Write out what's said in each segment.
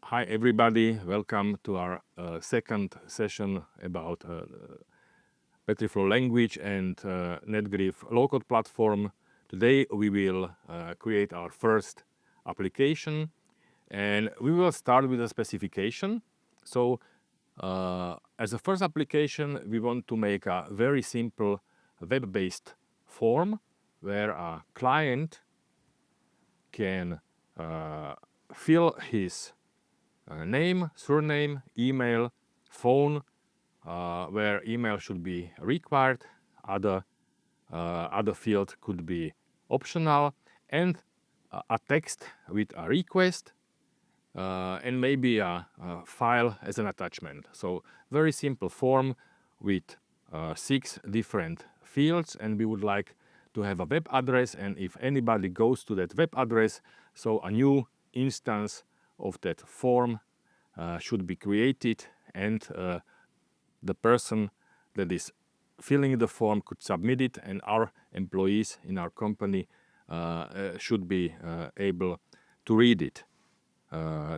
Hi everybody, welcome to our second session about Petriflow language and Netgrif low-code platform. Today we will create our first application, and we will start with a specification. So as a first application, we want to make a very simple web-based form where a client can fill his name, surname, email, phone, where email should be required. Other field could be optional, and a text with a request, and maybe a file as an attachment. So very simple form with 6 different fields, and we would like to have a web address, and if anybody goes to that web address, so a new instance of that form should be created, and the person that is filling the form could submit it, and our employees in our company should be able to read it.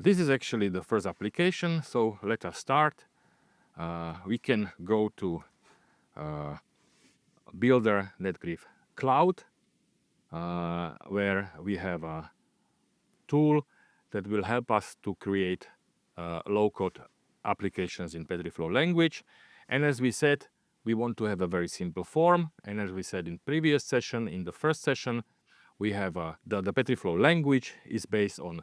This is actually the first application, so let us start. We can go to Builder Netgrif Cloud, where we have a tool that will help us to create low-code applications in Petriflow language. And as we said, we want to have a very simple form. And as we said in previous session, in the first session, we have the Petriflow language is based on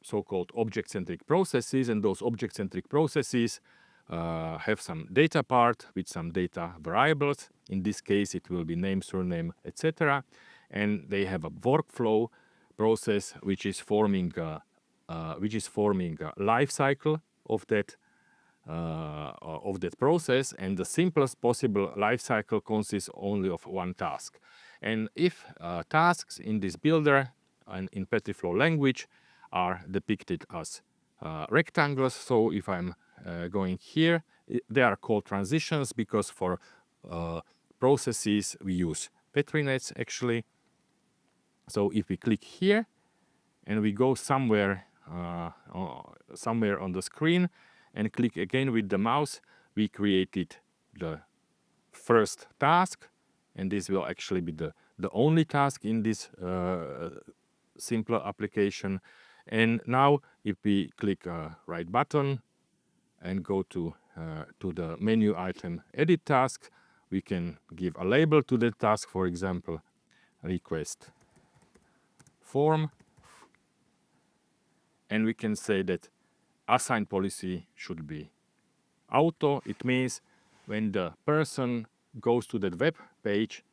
so-called object-centric processes, and those object-centric processes have some data part with some data variables. In this case, it will be name, surname, etc. And they have a workflow process which is forming a life cycle of that process, and the simplest possible life cycle consists only of one task. And if tasks in this builder and in Petriflow language are depicted as rectangles, so if I'm going here, they are called transitions because for processes we use Petri nets actually. So if we click here and we go somewhere on the screen and click again with the mouse, we created the first task, and this will actually be the only task in this simpler application. And now if we click right button and go to the menu item edit task, we can give a label to the task, for example, request form, and we can say that assign policy should be auto. It means when the person goes to that web page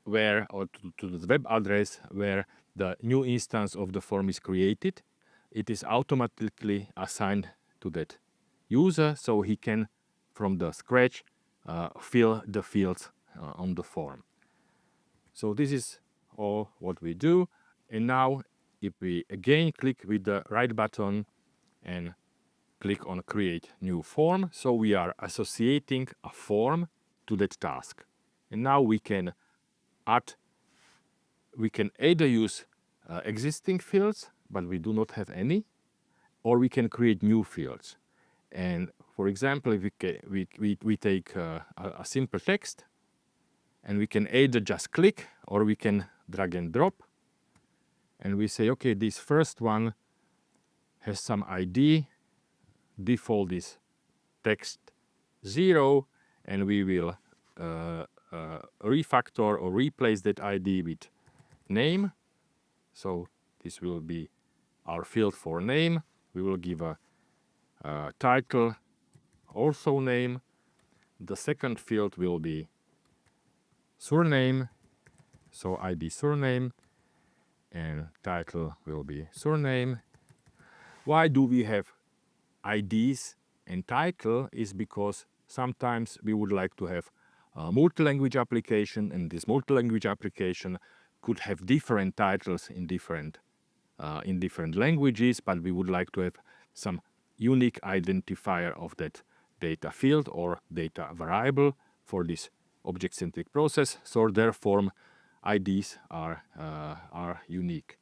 where, or to the web address where the new instance of the form is created, it is automatically assigned to that user, so he can from the scratch fill the fields on the form. So this is all what we do. And now if we again click with the right button and click on create new form, so we are associating a form to that task. And now we can either use existing fields, but we do not have any, or we can create new fields. And for example, if we take a simple text, and we can either just click or we can drag and drop, and we say, okay, this first one has some ID, default is text 0, and we will refactor or replace that ID with name. So this will be our field for name. We will give a title, also name. The second field will be surname, so ID surname, and title will be surname. Why do we have IDs and title is because sometimes we would like to have a multi-language application, and this multi-language application could have different titles in different languages, but we would like to have some unique identifier of that data field or data variable for this object-centric process, so their form IDs are unique.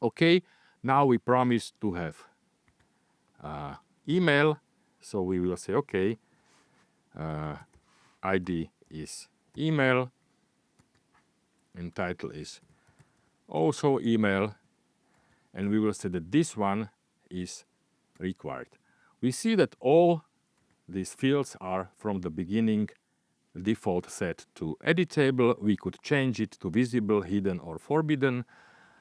Okay, now we promise to have email, so we will say, okay, ID is email, and title is also email, and we will say that this one is required. We see that all these fields are from the beginning default set to editable. We could change it to visible, hidden, or forbidden.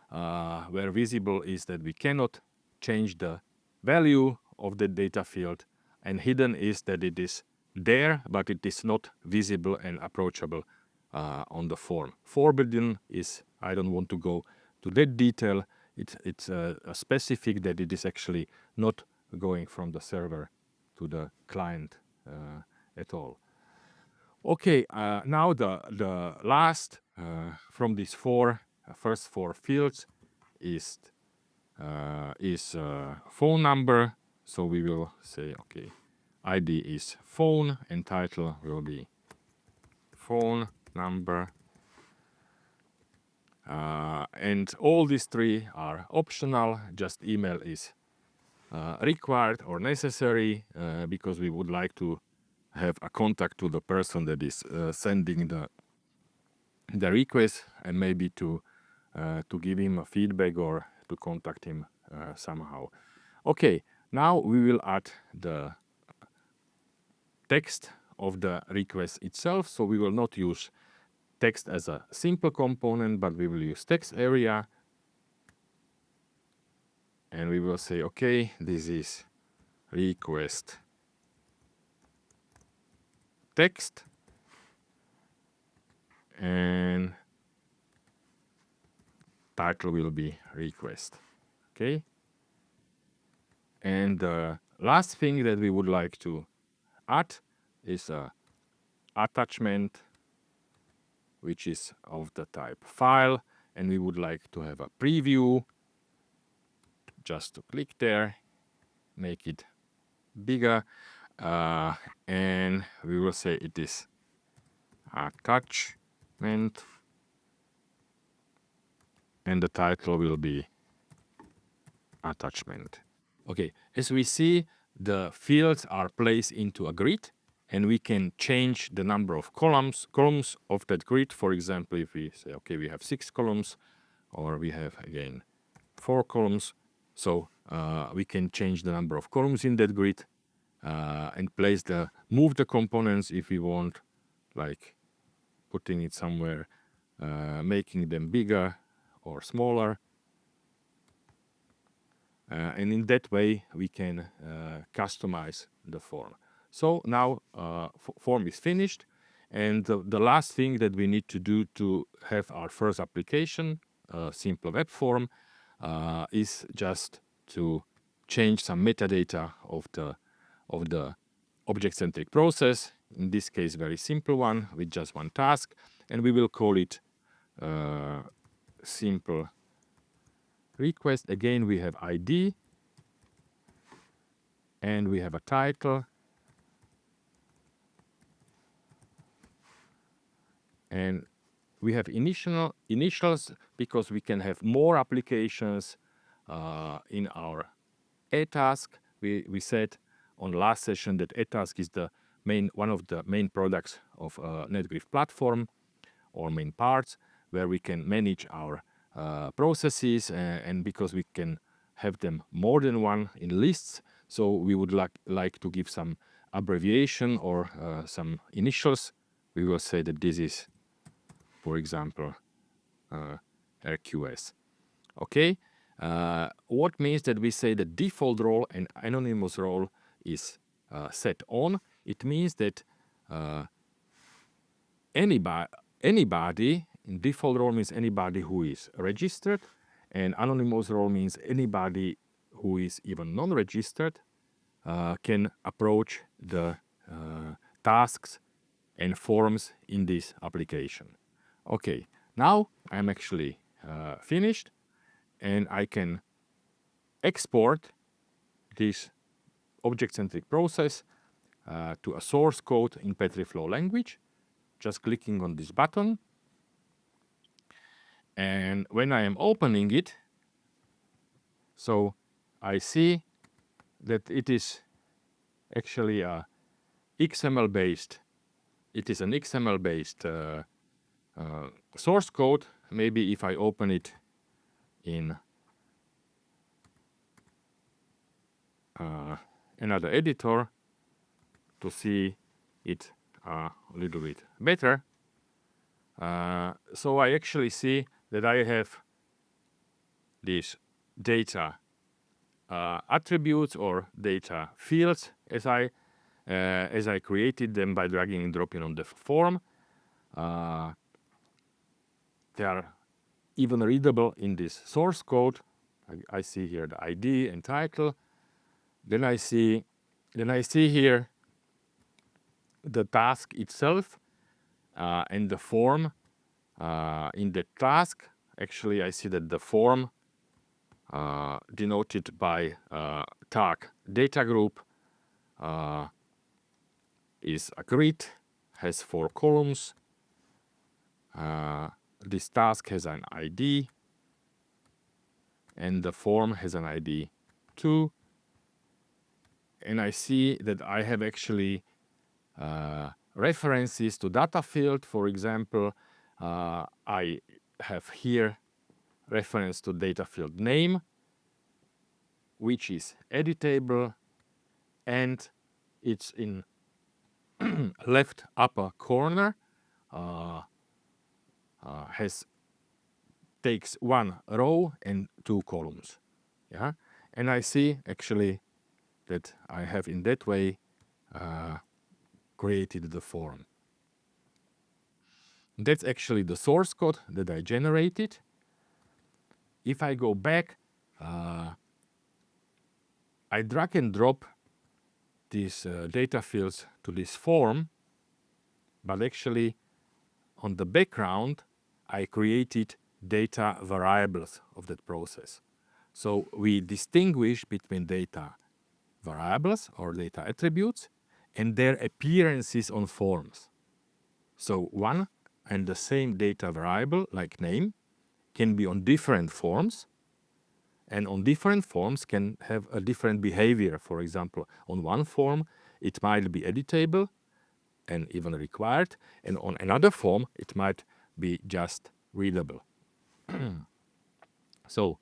Where visible is that we cannot change the value of the data field, and hidden is that it is there but it is not visible and approachable on the form. Forbidden is, I don't want to go to that detail, it's a specific that it is actually not going from the server to the client at all. Okay, now the last from these first four fields is phone number. So we will say, okay, ID is phone and title will be phone number. And all these three are optional, just email is required or necessary because we would like to have a contact to the person that is sending the request, and maybe to give him a feedback or to contact him somehow. Okay, now we will add the text of the request itself. So we will not use text as a simple component, but we will use text area. And we will say, okay, this is request text. And title will be request. Okay. And the last thing that we would like to add is a attachment, which is of the type file, and we would like to have a preview. Just to click there, make it bigger, and we will say it is attachment, and the title will be attachment. Okay, as we see, the fields are placed into a grid, and we can change the number of columns of that grid. For example, if we say, okay, we have 6 columns, or we have again 4 columns, so we can change the number of columns in that grid and move the components if we want, like putting it somewhere, making them bigger or smaller. And in that way, we can customize the form. So now form is finished. And the last thing that we need to do to have our first application, simple web form, is just to change some metadata of the object-centric process. In this case, very simple one with just one task. And we will call it simple request. Again, we have ID, and we have a title, and we have initials because we can have more applications in our eTask. We said on the last session that eTask is one of the main products of Netgrif platform, or main parts, where we can manage our processes, and because we can have them more than one in lists, so we would like to give some abbreviation or some initials. We will say that this is, for example, RQS. Okay, what means that we say the default role and anonymous role is set on. It means that anybody in default role means anybody who is registered, and anonymous role means anybody who is even non-registered can approach the tasks and forms in this application. Okay, now I'm actually finished, and I can export this object-centric process to a source code in Petriflow language, just clicking on this button. And when I am opening it, So I see that it is actually a XML-based. It is an XML-based source code. Maybe if I open it in another editor to see it a little bit better. So I actually see that I have these data attributes or data fields as I created them by dragging and dropping on the form. They are even readable in this source code. I see here the ID and title. Then I see here the task itself and the form. In the task, actually, I see that the form denoted by tag data group is a grid, has 4 columns. This task has an ID, and the form has an ID too. And I see that I have actually references to data field. For example, I have here reference to data field name, which is editable, and it's in left upper corner. Takes 1 row and 2 columns. Yeah, and I see actually that I have in that way created the form. That's actually the source code that I generated. If I go back, I drag and drop these data fields to this form, but actually on the background I created data variables of that process. So we distinguish between data variables or data attributes and their appearances on forms. So one and the same data variable, like name, can be on different forms, and on different forms can have a different behavior. For example, on one form it might be editable and even required, and on another form it might be just readable. So,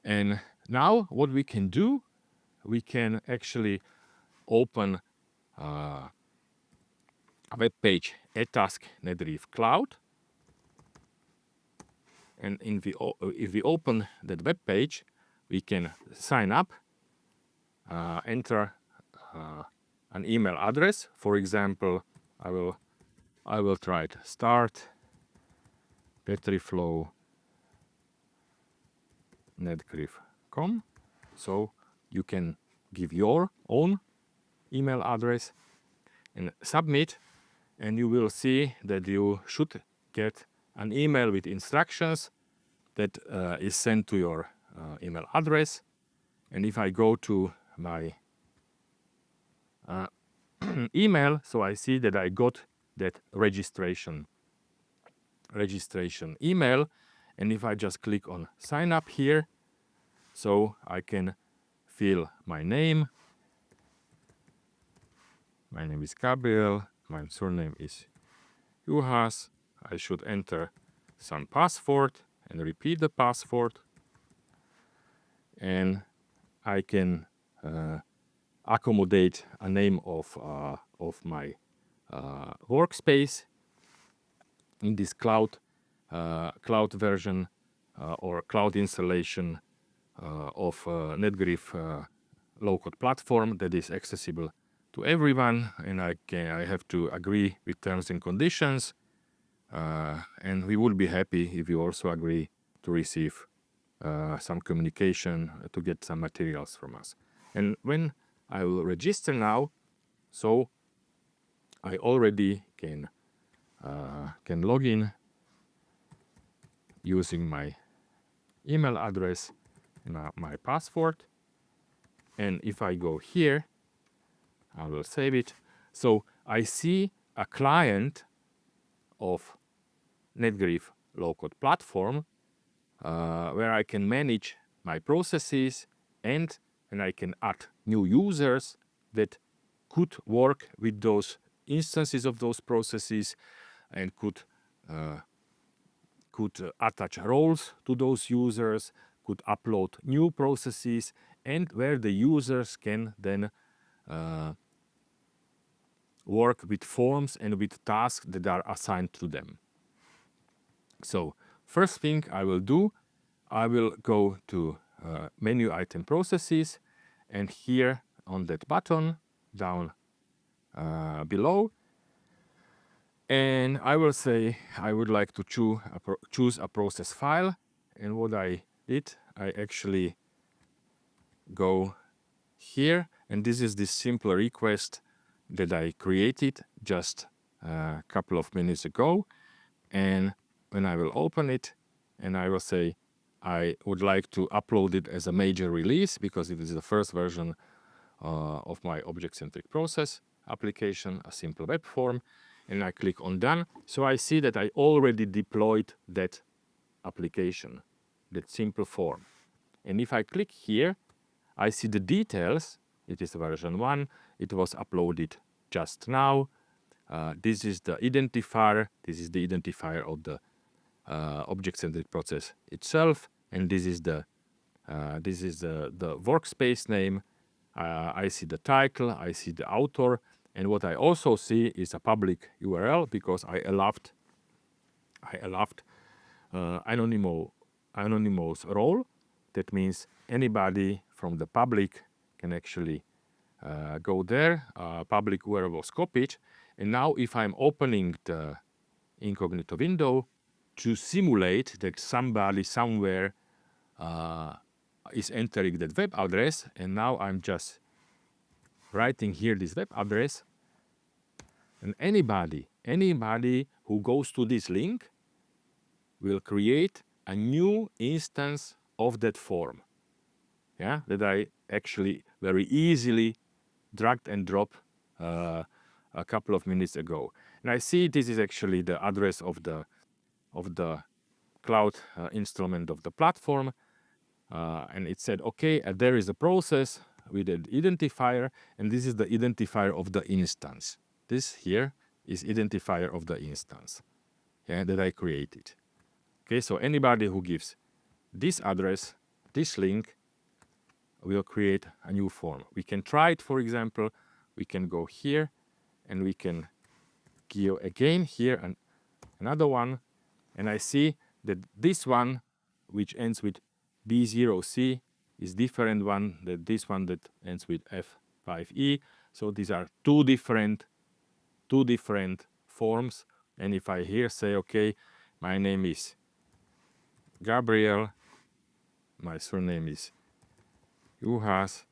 and now what we can do, we can actually open a web page, eTask Netgrif Cloud. And if we open that web page, we can sign up, enter an email address. For example, I will try to start Petriflow netgrif.com. So you can give your own email address and submit, and you will see that you should get an email with instructions that is sent to your email address. And if I go to my email, so I see that I got that registration email. And if I just click on sign up here, so I can fill my name. My name is Gabriel. My surname is Juhas. I should enter some password and repeat the password. And I can accommodate a name of my workspace in this cloud version or cloud installation of Netgrif low-code platform that is accessible to everyone, and I have to agree with terms and conditions, and we would be happy if you also agree to receive some communication to get some materials from us. And when I will register now, so I already can log in using my email address and my password. And if I go here, I will save it. So I see a client of Netgrif low-code platform where I can manage my processes, and I can add new users that could work with those instances of those processes and could attach roles to those users, could upload new processes, and where the users can then work with forms and with tasks that are assigned to them. So first thing I will do, I will go to menu item processes, and here on that button down below, and I will say I would like to choose a process file. And what I did, I actually go here, and this is this simple request that I created just a couple of minutes ago. And when I will open it, and I will say I would like to upload it as a major release because it is the first version of my object-centric process application, a simple web form, and I click on done. So I see that I already deployed that application, that simple form. And if I click here, I see the details. It is version 1. It was uploaded just now. This is the identifier. This is the identifier of the object-centric process itself, and this is the workspace name. I see the title. I see the author, and what I also see is a public URL because I allowed anonymous role. That means anybody from the public can actually go there. Public URL was copied, and now if I'm opening the incognito window to simulate that somebody somewhere is entering that web address, and now I'm just writing here this web address, and anybody who goes to this link will create a new instance of that form. Yeah, that I actually very easily dragged and dropped a couple of minutes ago. And I see this is actually the address of the cloud instrument of the platform. And it said, okay, there is a process with an identifier, and this is the identifier of the instance. This here is identifier of the instance, yeah, that I created. Okay, so anybody who gives this address, this link, will create a new form. We can try it, for example. We can go here, and we can give again here another one, and I see that this one, which ends with B0C, is different one than this one that ends with F5E. So these are two different forms. And if I here say, okay, my name is Gabriel, my surname is Juhas,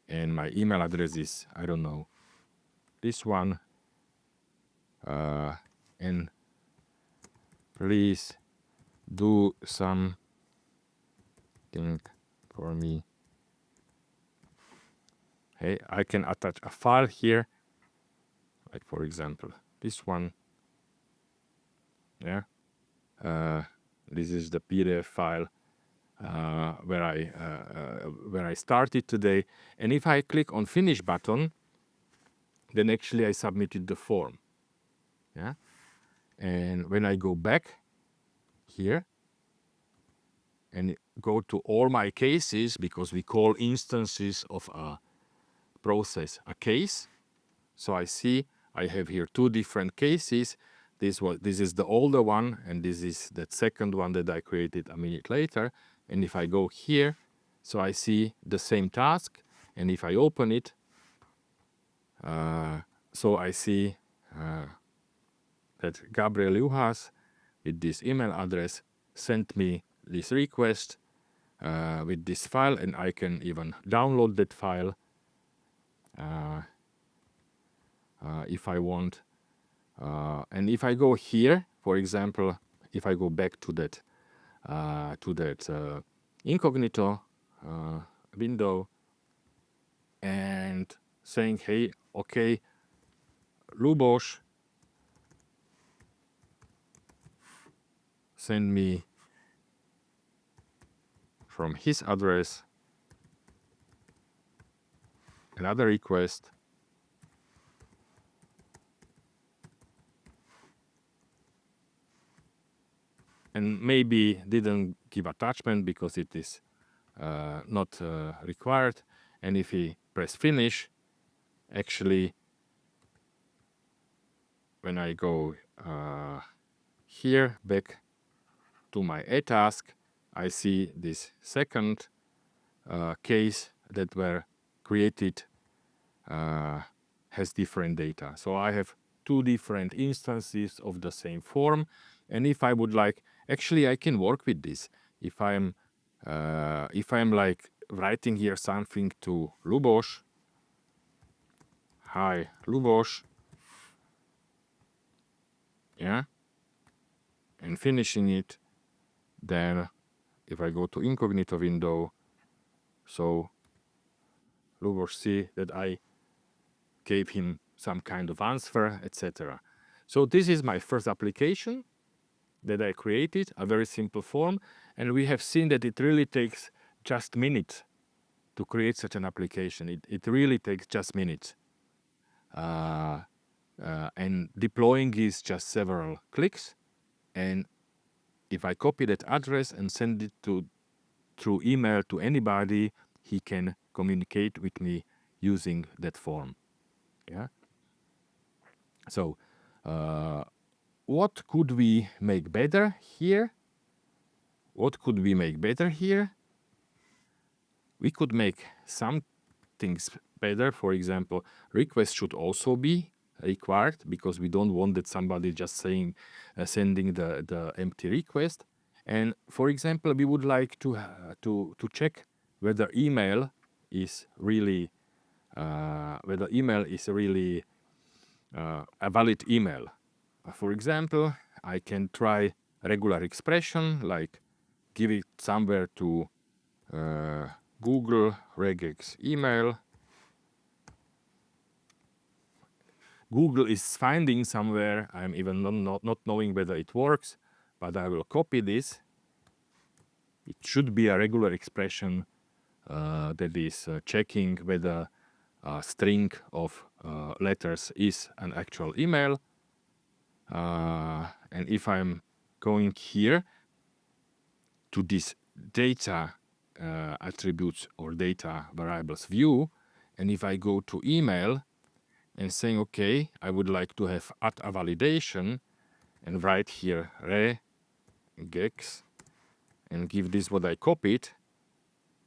and my email address is, I don't know, this one, and please do something for me. Hey, I can attach a file here, like for example this one. Yeah, this is the PDF file where I started today. And if I click on Finish button, then actually I submitted the form. Yeah, and when I go back here and go to all my cases, because we call instances of a process a case. So I see I have here two different cases. This is the older one, and this is the second one that I created a minute later. And if I go here, so I see the same task, and if I open it, so I see that Gabriel Juhas with this email address sent me this request with this file, and I can even download that file if I want. And if I go here, for example, if I go back to that incognito window and saying, hey, okay, Lubos, send me from his address another request, and maybe didn't give attachment because it is not required. And if he press finish, actually when I go here back to my eTask, I see this second case that were created has different data. So I have two different instances of the same form. And if I would like, actually I can work with this. If I'm like writing here something to Lubos, hi Lubos, yeah, and finishing it, then if I go to incognito window, so Lubos see that I gave him some kind of answer, etc. So this is my first application that I created, a very simple form, and we have seen that it really takes just minutes to create such an application. It really takes just minutes. And deploying is just several clicks. And if I copy that address and send it through email to anybody, he can communicate with me using that form. Yeah. So what could we make better here? What could we make better here? We could make some things better. For example, requests should also be required, because we don't want that somebody just saying sending the empty request. And for example, we would like to check whether email is really a valid email. For example, I can try regular expression, like give it somewhere to Google regex email. Google is finding somewhere. I'm even not knowing whether it works, but I will copy this. It should be a regular expression that is checking whether a string of letters is an actual email. And if I'm going here to this data attributes or data variables view, and if I go to email and saying, okay, I would like to have add a validation, and write here regex and give this what I copied,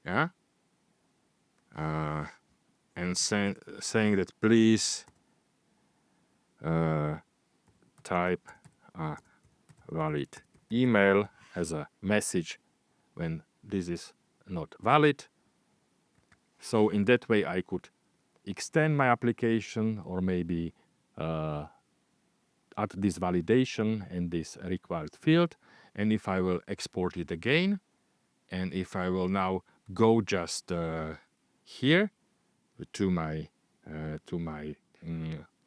yeah, and saying that please type a valid email as a message when this is not valid. So in that way I could extend my application, or maybe add this validation and this required field. And if I will export it again, and if I will now go just here to my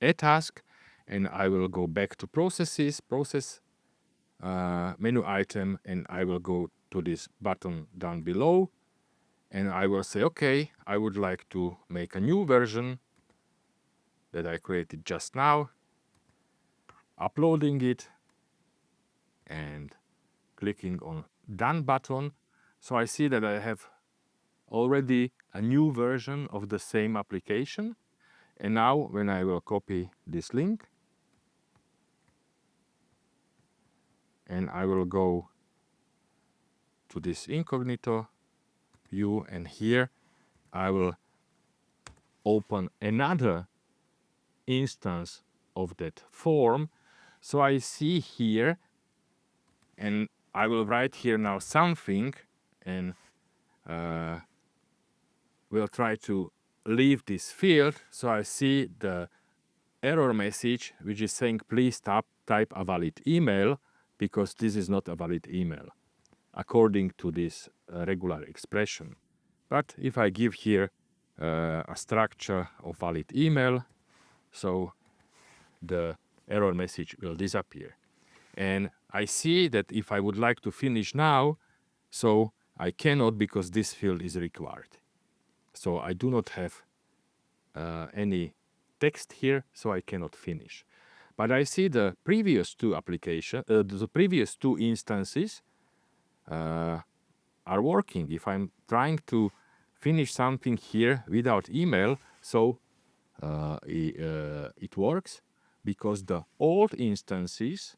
eTask, and I will go back to process menu item, and I will go to this button down below, and I will say, okay, I would like to make a new version that I created just now, uploading it and clicking on done button. So I see that I have already a new version of the same application. And now when I will copy this link and I will go to this incognito view, and here I will open another instance of that form. So I see here, and I will write here now something, and we'll try to leave this field. So I see the error message which is saying please type a valid email, because this is not a valid email according to this regular expression. But if I give here a structure of valid email, so the error message will disappear. And I see that if I would like to finish now, so I cannot because this field is required. So I do not have any text here, so I cannot finish. But I see the previous two the previous two instances are working. If I'm trying to finish something here without email, so it works because the old instances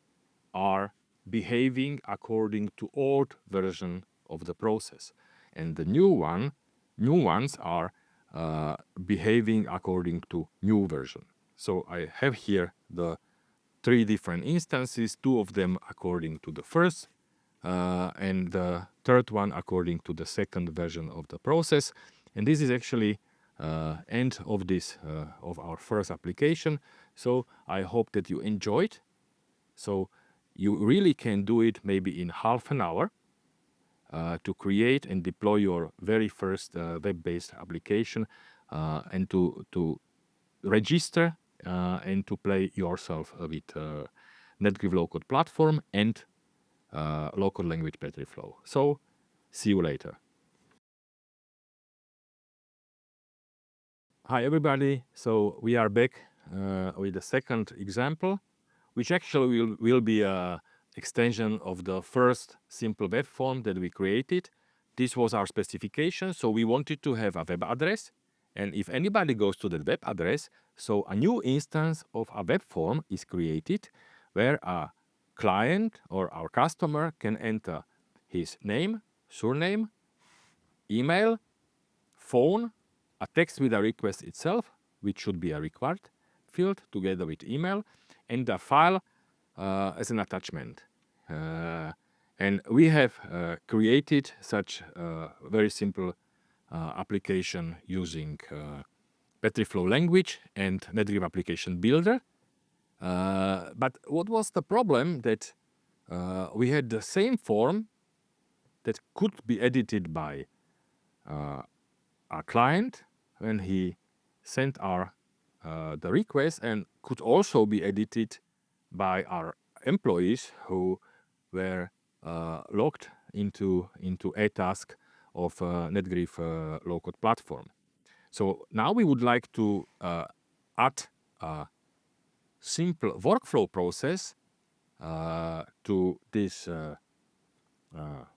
are behaving according to old version of the process, and the new ones are behaving according to new version. So I have here the three different instances, two of them according to the first, and the third one according to the second version of the process. And this is actually end of this of our first application. So I hope that you enjoyed. So you really can do it maybe in half an hour to create and deploy your very first web-based application and to register and to play yourself with Netgrif low-code platform and local language Petriflow. So see you later. Hi everybody. So we are back with the second example, which actually will be a extension of the first simple web form that we created. This was our specification. So we wanted to have a web address. And if anybody goes to the web address, so a new instance of a web form is created where a client or our customer can enter his name, surname, email, phone, a text with a request itself, which should be a required field together with email, and a file as an attachment. And we have created such a very simple application using Petriflow language and Netgrif Application Builder. But what was the problem? That we had the same form that could be edited by our client when he sent our the request, and could also be edited by our employees who were logged into eTask of Netgrif low-code platform. So now we would like to add a simple workflow process to this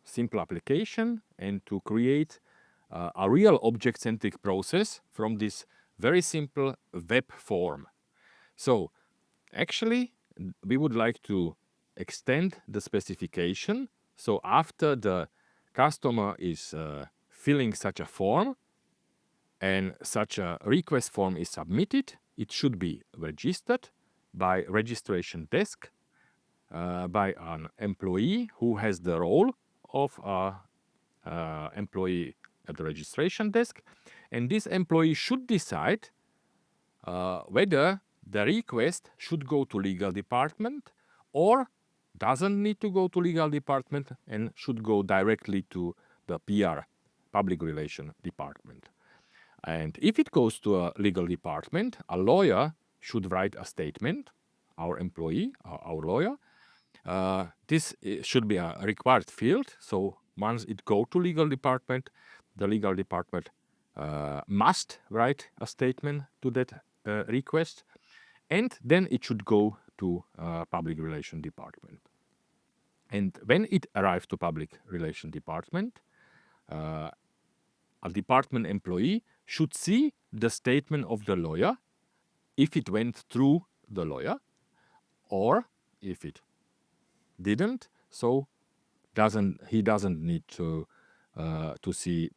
simple application and to create a real object-centric process from this very simple web form. So actually, we would like to extend the specification. So after the customer is filling such a form and such a request form is submitted, it should be registered by registration desk by an employee who has the role of employee at the registration desk, and this employee should decide whether the request should go to legal department or doesn't need to go to legal department and should go directly to the PR, public relation department. And if it goes to a legal department, a lawyer should write a statement, our employee, our lawyer. This should be a required field. So once it goes to legal department, the legal department must write a statement to that request, and then it should go to public relation department. And when it arrives to public relation department, a department employee should see the statement of the lawyer if it went through the lawyer, or if it didn't, so he doesn't need to see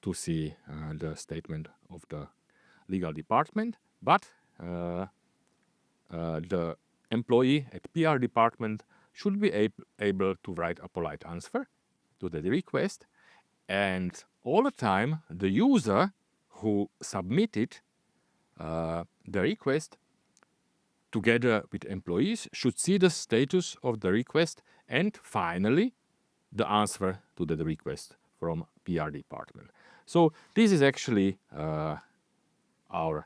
the statement of the legal department, but the employee at PR department should be able to write a polite answer to the request, and all the time the user who submitted the request together with employees should see the status of the request and finally the answer to the request from PR department. So this is actually our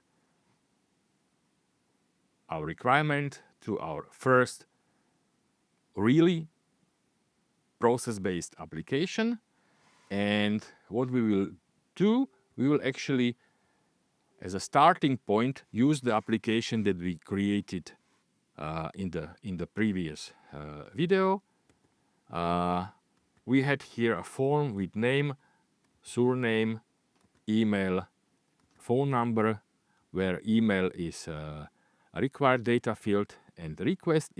requirement to our first really process-based application. And what we will do, we will actually, as a starting point, use the application that we created in the previous video. We had here a form with name, surname, email, phone number, where email is a required data field and request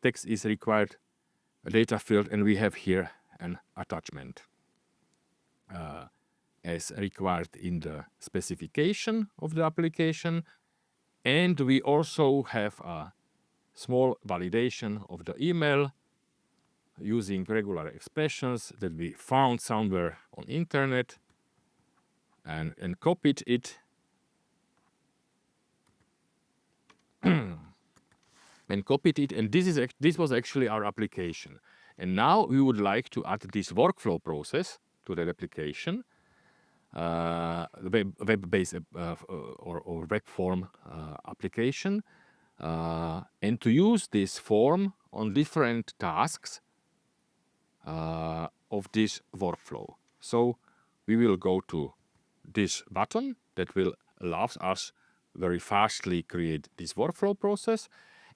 text is required data field, and we have here an attachment as required in the specification of the application. And we also have a small validation of the email using regular expressions that we found somewhere on internet and copied it and this was actually our application. And now we would like to add this workflow process to that application, web-based or web form application, and to use this form on different tasks of this workflow. So we will go to this button that will allow us very fastly create this workflow process.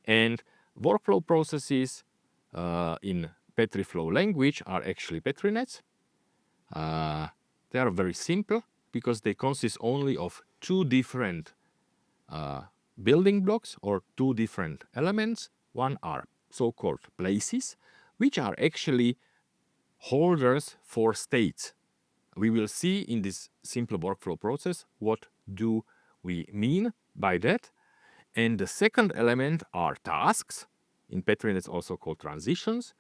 And workflow processes in Petriflow language are actually Petrinets. They are very simple because they consist only of two different building blocks or two different elements. One are so-called places, which are actually holders for states. We will see in this simple workflow process what do we mean by that. And the second element are tasks. In Petrin, it's also called transitions.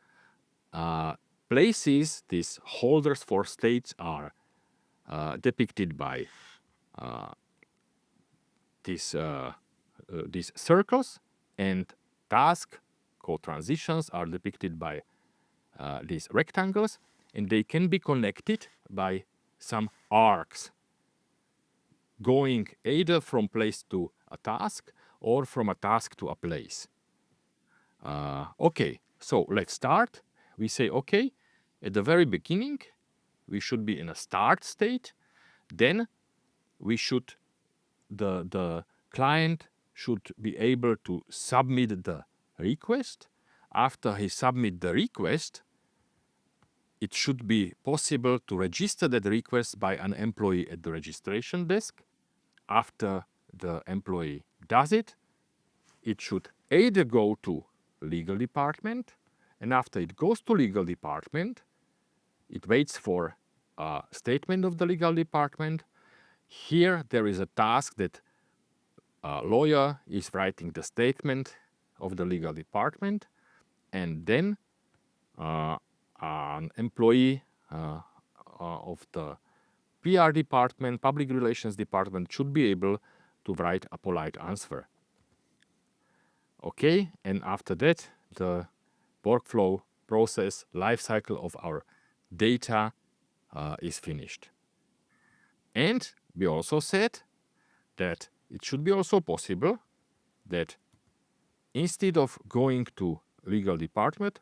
Places, these holders for states, are depicted by these circles, and tasks called transitions are depicted by these rectangles, and they can be connected by some arcs going either from place to a task or from a task to a place. Okay, so let's start. We say, okay, at the very beginning, we should be in a start state. Then we should, the client should be able to submit the request. After he submit the request, it should be possible to register that request by an employee at the registration desk. After the employee does it, it should either go to legal department, and after it goes to legal department, it waits for a statement of the legal department. Here there is a task that a lawyer is writing the statement of the legal department, and then an employee of the PR department, public relations department, should be able to write a polite answer. Okay, and after that, the workflow process lifecycle of our data is finished. And we also said that it should be also possible that instead of going to legal department,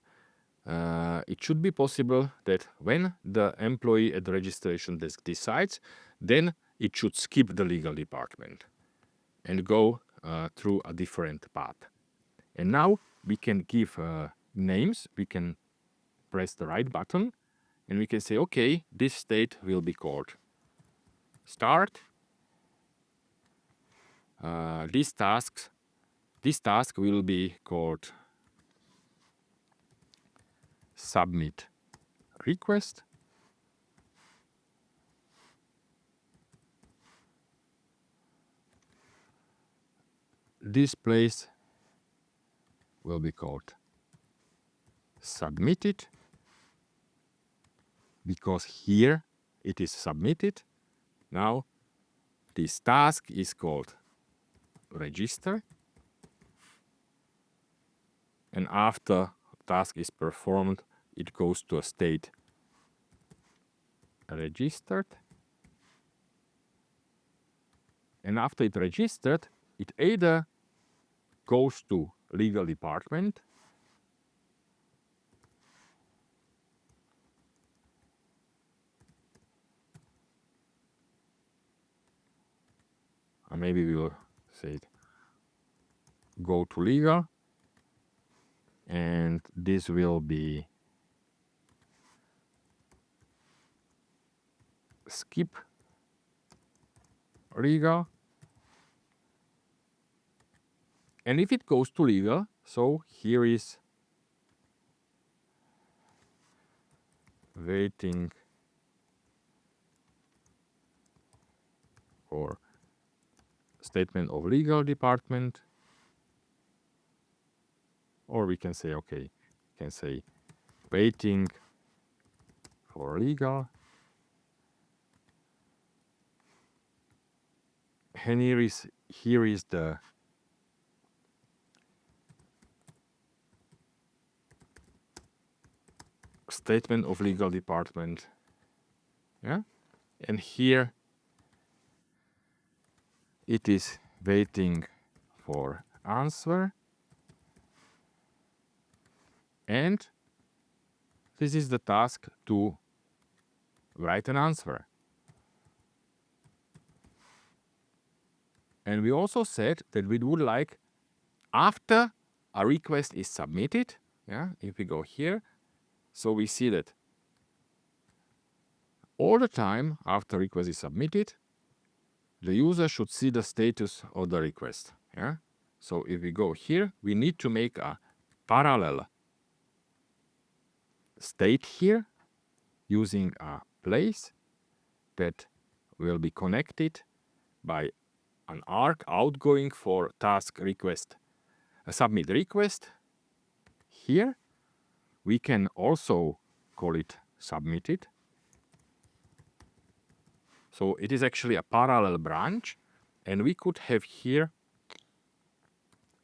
it should be possible that when the employee at the registration desk decides, then it should skip the legal department and go through a different path. And now we can give names. We can press the right button and we can say, okay, this state will be called start. This task will be called submit request. This place will be called submitted, because here it is submitted. Now this task is called register, and after task is performed, it goes to a state registered, and after it registered, it either goes to legal department maybe we will say it, go to legal, and this will be skip legal. And if it goes to legal, so here is waiting for statement of legal department, or we can say, okay, waiting for legal. And here is the statement of legal department. Yeah, and here it is waiting for answer, and this is the task to write an answer. And we also said that we would like, after a request is submitted, yeah, if we go here, so we see that all the time after request is submitted, the user should see the status of the request. Yeah. So if we go here, we need to make a parallel state here using a place that will be connected by an arc outgoing for task request. A submit request. Here we can also call it submitted. So it is actually a parallel branch, and we could have here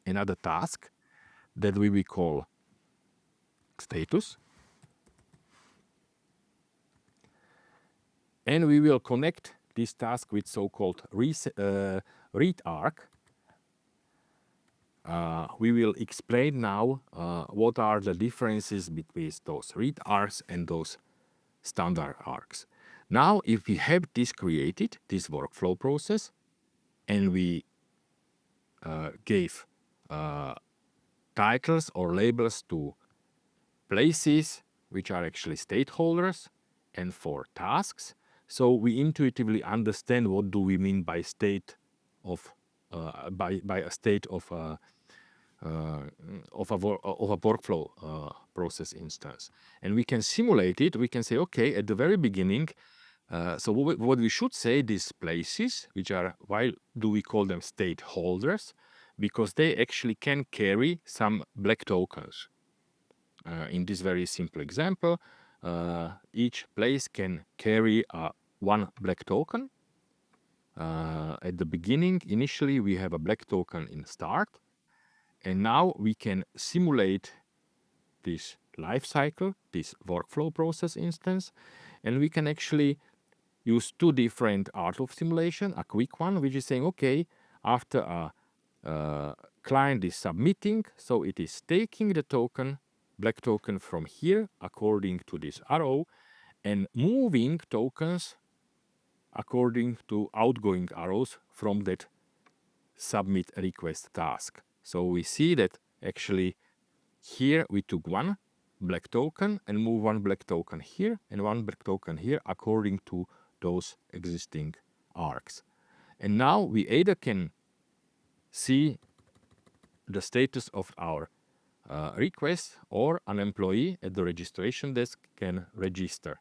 another task that we will call status. And we will connect this task with so-called read arc. We will explain now what are the differences between those read arcs and those standard arcs. Now, if we have this created, this workflow process, and we gave titles or labels to places which are actually stakeholders and for tasks, so we intuitively understand what do we mean by state of by a state of a workflow process instance, and we can simulate it. We can say, okay, at the very beginning, so what we should say, these places, which are, why do we call them stakeholders? Because they actually can carry some black tokens. In this very simple example, each place can carry one black token. At the beginning, initially, we have a black token in start, and now we can simulate this life cycle, this workflow process instance, and we can actually use two different art of simulation. A quick one, which is saying, okay, after a client is submitting, so it is taking the token, black token from here according to this arrow, and moving tokens according to outgoing arrows from that submit request task. So we see that actually here we took one black token and move one black token here and one black token here according to those existing arcs. And now we either can see the status of our request, or an employee at the registration desk can register.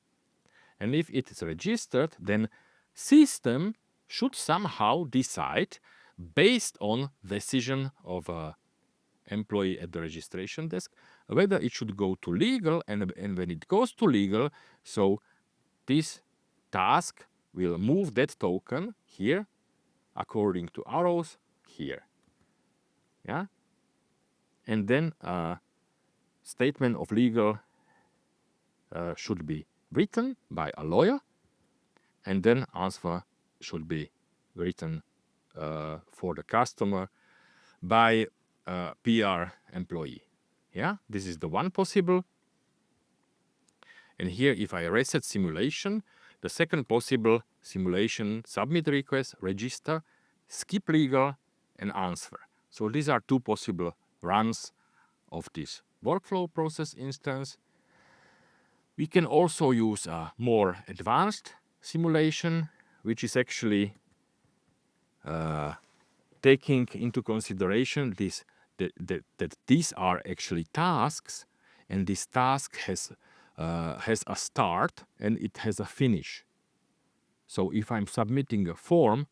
And if it is registered, then system should somehow decide, based on decision of a employee at the registration desk, whether it should go to legal, and when it goes to legal, so this task will move that token here according to arrows here. Yeah, and then statement of legal should be written by a lawyer, and then answer should be written for the customer by a PR employee. Yeah, this is the one possible. And here, if I reset simulation, the second possible simulation, submit request, register, skip legal, and answer. So these are two possible runs of this workflow process instance. We can also use a more advanced simulation, which is actually taking into consideration that these are actually tasks, and this task has a start and it has a finish. So if I'm submitting a form,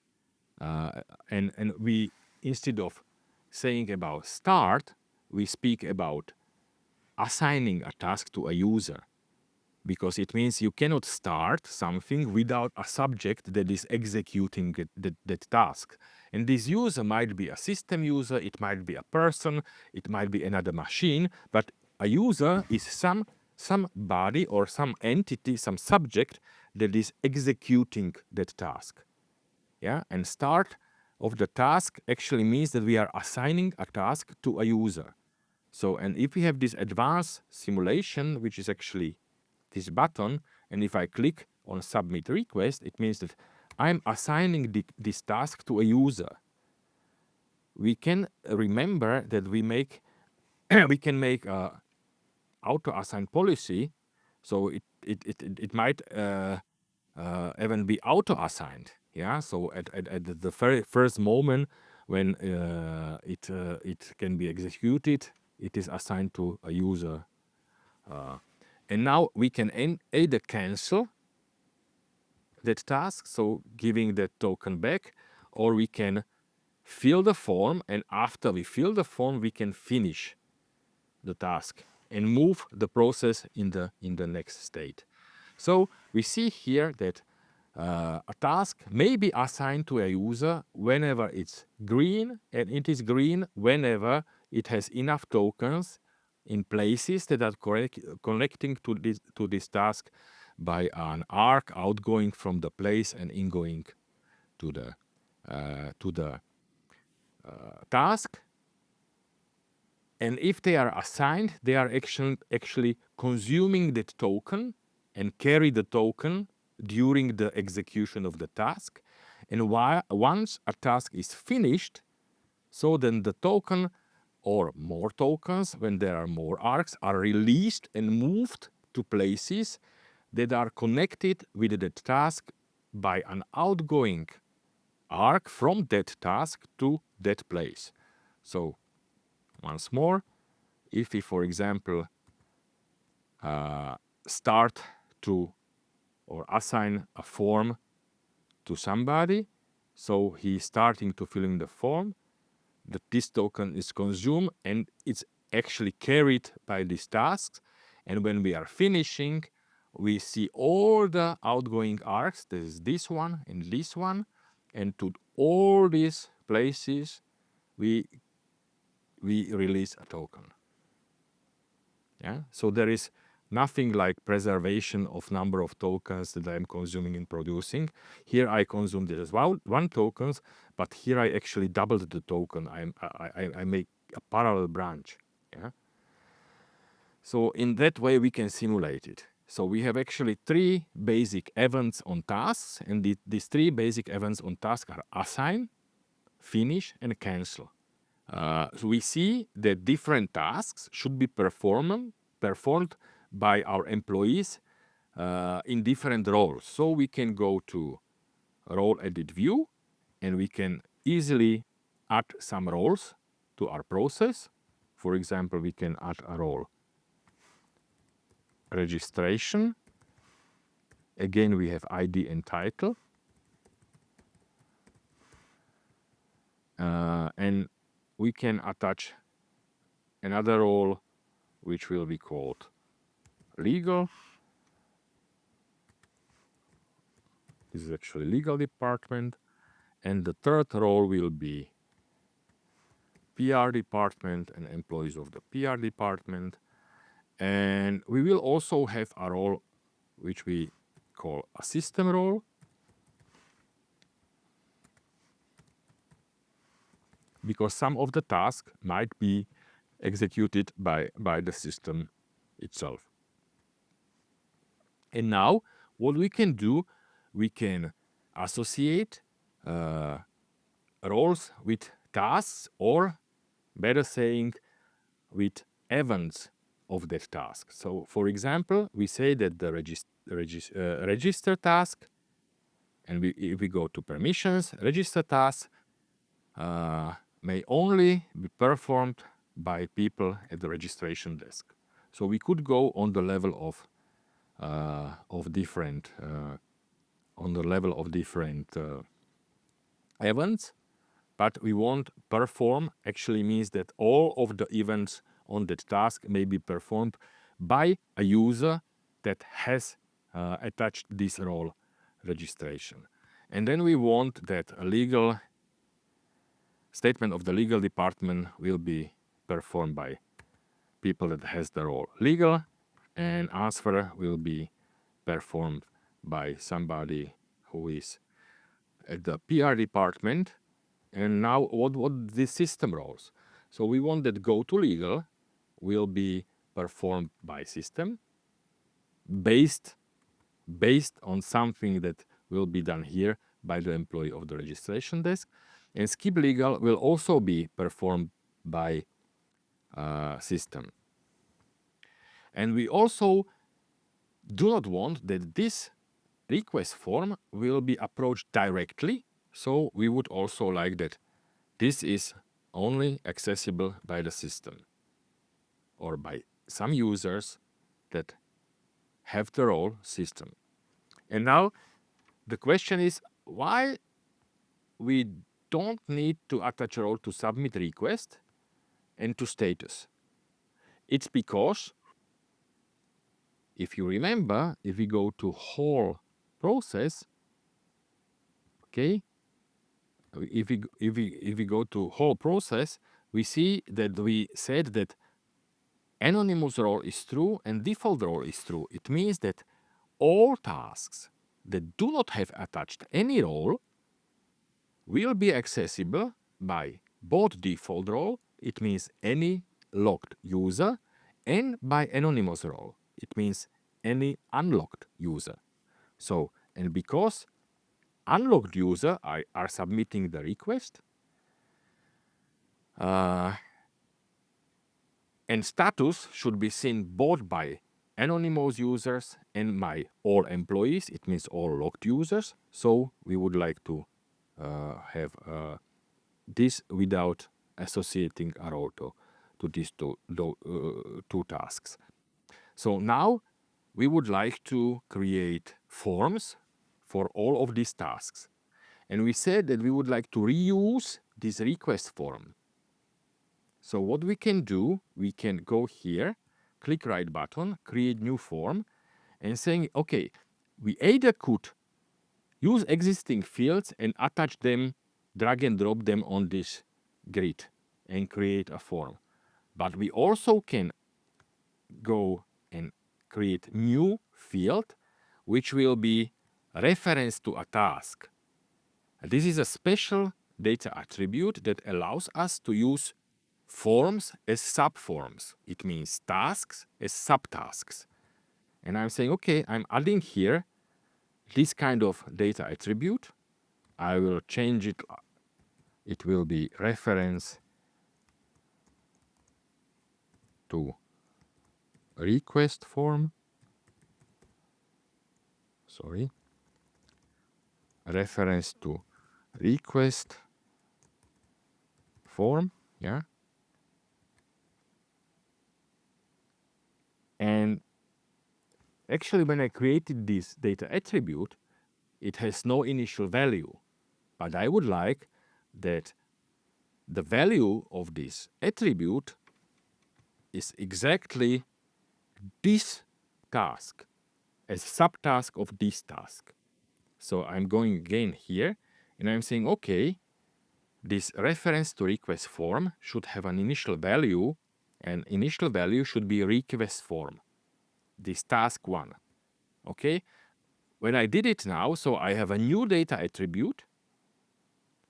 and we, instead of saying about start, we speak about assigning a task to a user, because it means you cannot start something without a subject that is executing that task. And this user might be a system user, it might be a person, it might be another machine, but a user is somebody or some entity, some subject that is executing that task. Yeah, and start of the task actually means that we are assigning a task to a user. So, and if we have this advanced simulation, which is actually this button, and if I click on submit request, it means that I'm assigning this task to a user. We can remember that we can make a auto assign policy, so it might even be auto assigned. Yeah, so at the very first moment when it can be executed, it is assigned to a user. And now we can either cancel that task, so giving that token back, or we can fill the form, and after we fill the form, we can finish the task and move the process in the next state. So we see here that a task may be assigned to a user whenever it's green, and it is green whenever it has enough tokens in places that are connecting to this task by an arc outgoing from the place and ingoing to the task. And if they are assigned, they are actually consuming that token and carry the token during the execution of the task. And once a task is finished, so then the token or more tokens, when there are more arcs, are released and moved to places that are connected with that task by an outgoing arc from that task to that place. So once more, if we, for example, start to or assign a form to somebody, so he's starting to fill in the form, that this token is consumed and it's actually carried by these tasks. And when we are finishing, we see all the outgoing arcs. This is this one and this one, and to all these places, we release a token. Yeah, so there is nothing like preservation of number of tokens that I'm consuming and producing. Here I consumed it as well, one tokens, but here I actually doubled the token. I make a parallel branch. Yeah. So in that way we can simulate it. So we have actually three basic events on tasks, and these three basic events on task are assign, finish, and cancel. So we see that different tasks should be performed by our employees in different roles. So we can go to role edit view, and we can easily add some roles to our process. For example, we can add a role registration. Again, we have ID and title. And we can attach another role which will be called legal. This is actually legal department. And the third role will be PR department and employees of the PR department. And we will also have a role which we call a system role, because some of the tasks might be executed by the system itself. And now what we can do, we can associate roles with tasks, or better saying, with events of that task. So, for example, we say that the register task, and if we go to permissions, register task may only be performed by people at the registration desk. So we could go on the level of different events, but we won't perform actually means that all of the events on that task may be performed by a user that has attached this role registration. And then we want that a legal statement of the legal department will be performed by people that has the role legal, and answer will be performed by somebody who is at the PR department. And now what the system roles? So we want that go to legal will be performed by system based on something that will be done here by the employee of the registration desk. And skip legal will also be performed by system. And we also do not want that this request form will be approached directly. So we would also like that this is only accessible by the system or by some users that have the role system. And now the question is why we don't need to attach a role to submit request and to status. It's because if you remember, if we go to whole process, okay, if we go to whole process, we see that we said that anonymous role is true and default role is true. It means that all tasks that do not have attached any role will be accessible by both default role, it means any logged user, and by anonymous role, it means any unlocked user. So, and because unlocked user are submitting the request, and status should be seen both by anonymous users and by all employees, it means all logged users. So we would like to have this without associating a role to these two tasks. So now we would like to create forms for all of these tasks. And we said that we would like to reuse this request form. So what we can do, we can go here, click right button, create new form, and saying, okay, we either could use existing fields and attach them, drag and drop them on this grid and create a form. But we also can go and create new field, which will be reference to a task. This is a special data attribute that allows us to use forms as subforms. It means tasks as subtasks. And I'm saying, okay, I'm adding here this kind of data attribute. I will change it. It will be reference to request form. Sorry. Reference to request form. Yeah. And actually, when I created this data attribute, it has no initial value. But I would like that the value of this attribute is exactly this task as subtask of this task. So I'm going again here and I'm saying, okay, this reference to request form should have an initial value, and initial value should be request form, this task one. Okay, when I did it now, so I have a new data attribute,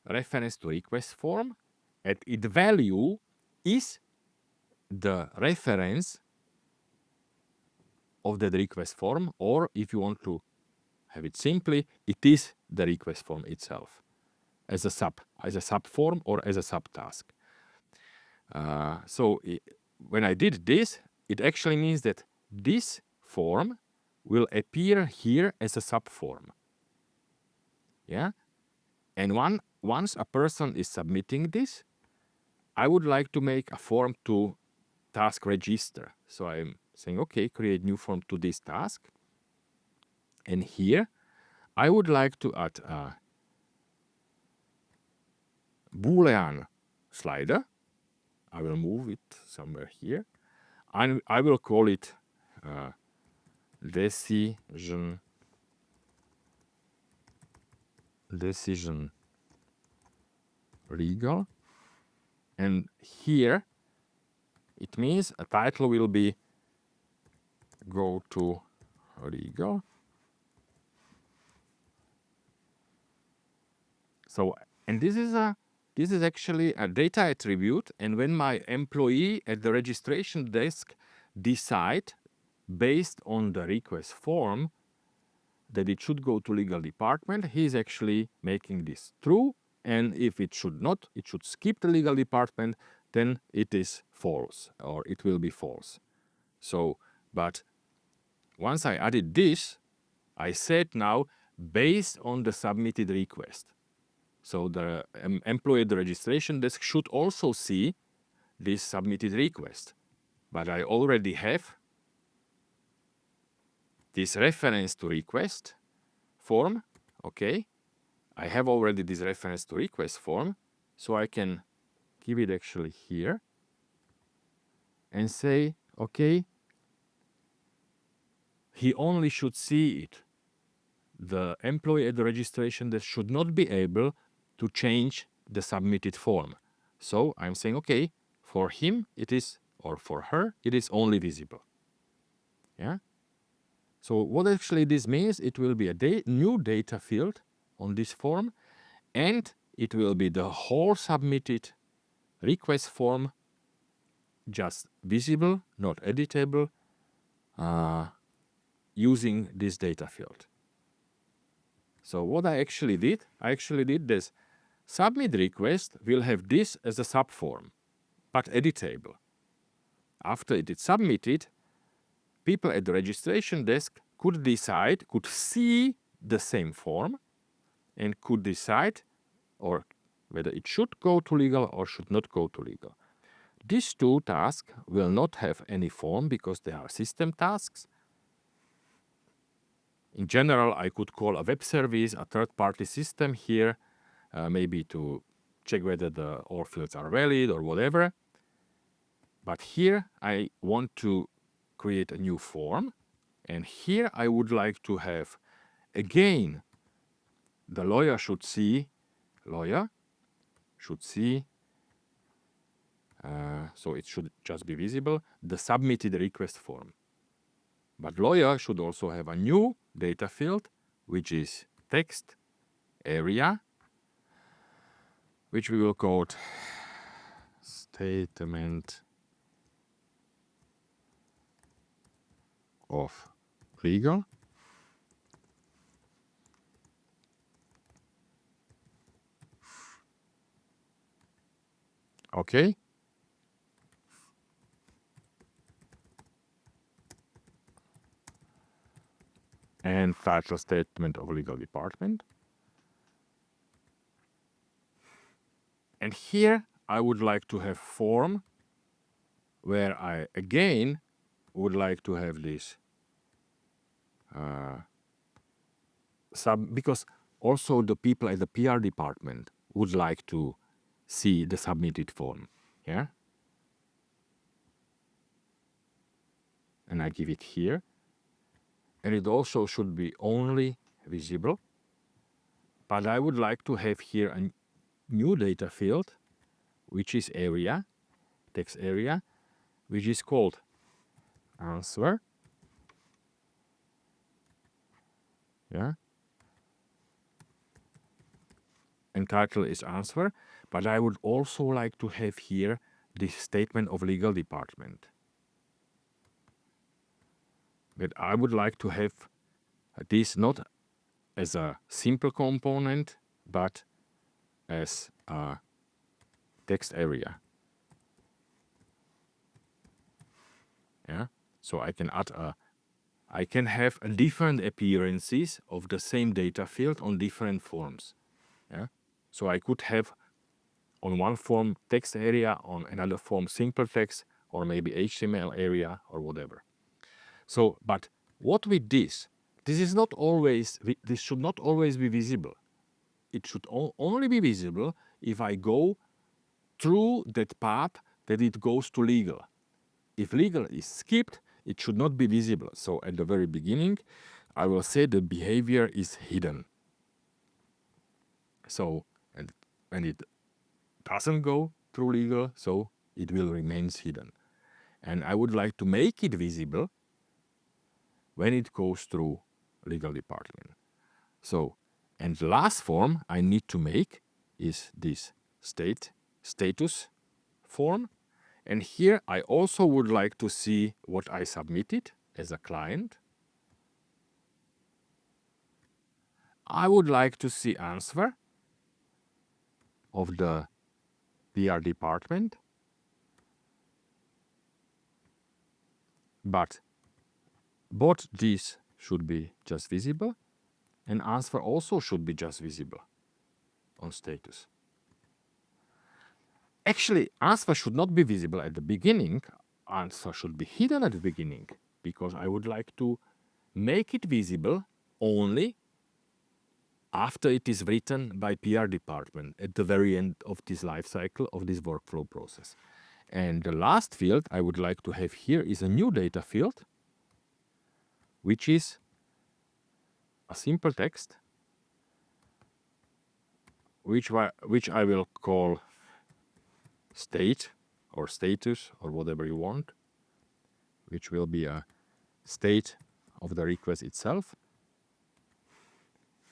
reference to request form, and its value is the reference of that request form, or if you want to have it simply, it is the request form itself. as a sub form or as a subtask. When I did this, it actually means that this form will appear here as a subform. Yeah, and once a person is submitting this, I would like to make a form to task register. So I'm saying, okay, create new form to this task. And here, I would like to add a Boolean slider. I will move it somewhere here. And I will call it decision legal. And here, it means a title will be go to legal. So, and this is actually a data attribute, and when my employee at the registration desk decide, based on the request form, that it should go to legal department, he is actually making this true, and if it should not, it should skip the legal department, then it is false, or it will be false. So, but once I added this, I said now, based on the submitted request. So the employee at the registration desk should also see this submitted request. But I already have this reference to request form. Okay, I have already this reference to request form, so I can give it actually here and say, okay, he only should see it. The employee at the registration desk should not be able to change the submitted form. So I'm saying, okay, for him it is, or for her, it is only visible. Yeah. So what actually this means, it will be a new data field on this form, and it will be the whole submitted request form just visible, not editable, using this data field. So what I actually did this submit request will have this as a subform, but editable. After it is submitted, people at the registration desk could see the same form and could decide or whether it should go to legal or should not go to legal. These two tasks will not have any form because they are system tasks. In general, I could call a web service, a third-party system here, maybe to check whether all fields are valid or whatever. But here I want to create a new form, and here I would like to have, again, the lawyer should see, so it should just be visible, the submitted request form. But lawyer should also have a new data field, which is text area, which we will call statement of legal. Okay. And title statement of legal department. And here I would like to have form where I again would like to have this because also the people at the PR department would like to see the submitted form. Yeah. And I give it here. And it also should be only visible. But I would like to have here a new data field, which is area, text area, which is called answer. Yeah. And title is answer. But I would also like to have here this statement of legal department. But I would like to have this not as a simple component, but as a text area. Yeah, so I can add I can have different appearances of the same data field on different forms. Yeah, so I could have on one form text area, on another form simple text, or maybe HTML area or whatever. So, but what with this is not always, this should not always be visible. It should only be visible if I go through that path that it goes to legal. If legal is skipped, it should not be visible. So at the very beginning, I will say the behavior is hidden. So, and when it doesn't go through legal, so it will remain hidden. And I would like to make it visible when it goes through legal department. So, and the last form I need to make is this status form. And here I also would like to see what I submitted as a client. I would like to see answer of the PR department. But both these should be just visible, and answer also should be just visible on status. Actually, answer should not be visible at the beginning. Answer should be hidden at the beginning, because I would like to make it visible only after it is written by PR department at the very end of this life cycle of this workflow process. And the last field I would like to have here is a new data field, which is a simple text, which I will call state or status or whatever you want, which will be a state of the request itself.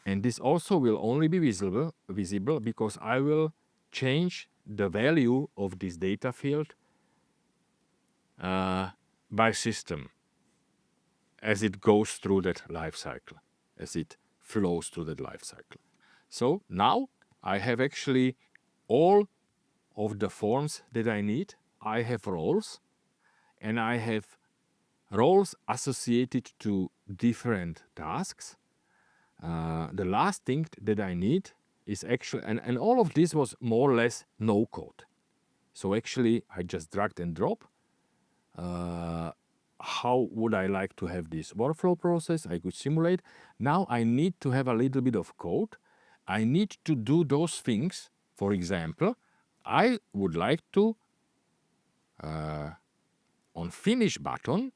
And this also will only be visible because I will change the value of this data field by system as it goes through that life cycle, as it flows through that life cycle. So now I have actually all of the forms that I need. I have roles, and I have roles associated to different tasks. The last thing that I need is actually, and all of this was more or less no code. So actually I just dragged and drop. How would I like to have this workflow process? I could simulate. Now I need to have a little bit of code. I need to do those things. For example, I would like to, on finish button,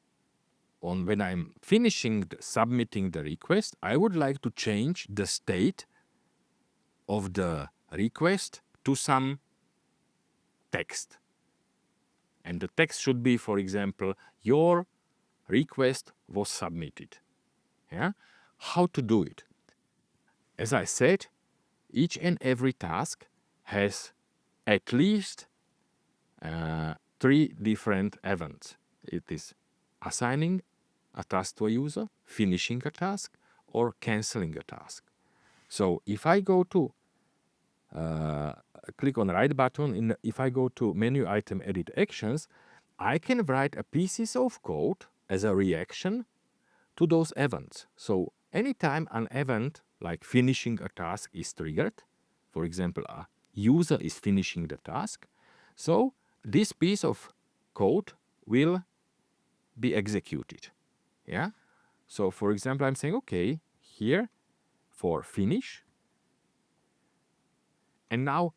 when I'm finishing submitting the request, I would like to change the state of the request to some text. And the text should be, for example, your request was submitted. Yeah? How to do it? As I said, each and every task has at least 3 different events. It is assigning a task to a user, finishing a task, or canceling a task. So if I go to click on the right button, if I go to menu item edit actions, I can write a pieces of code as a reaction to those events. So anytime an event like finishing a task is triggered, for example, a user is finishing the task, so this piece of code will be executed. Yeah. So for example, I'm saying, okay, here for finish. And now,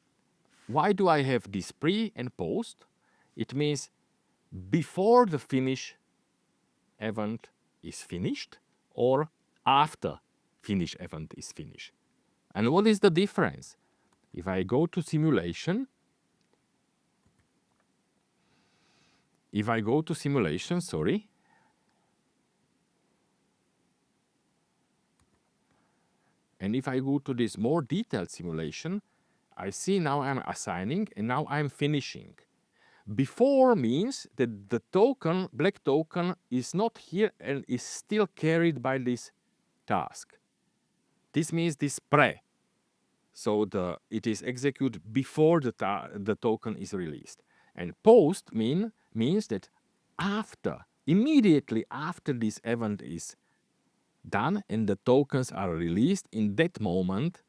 why do I have this pre and post? It means before the finish event is finished or after finish event is finished. And what is the difference? If I go to simulation, sorry, and if I go to this more detailed simulation, I see now I'm assigning and now I'm finishing. Before means that the token, black token, is not here and is still carried by this task. This means this pre. So it is executed before the token is released. And post means that immediately after this event is done and the tokens are released, in that moment,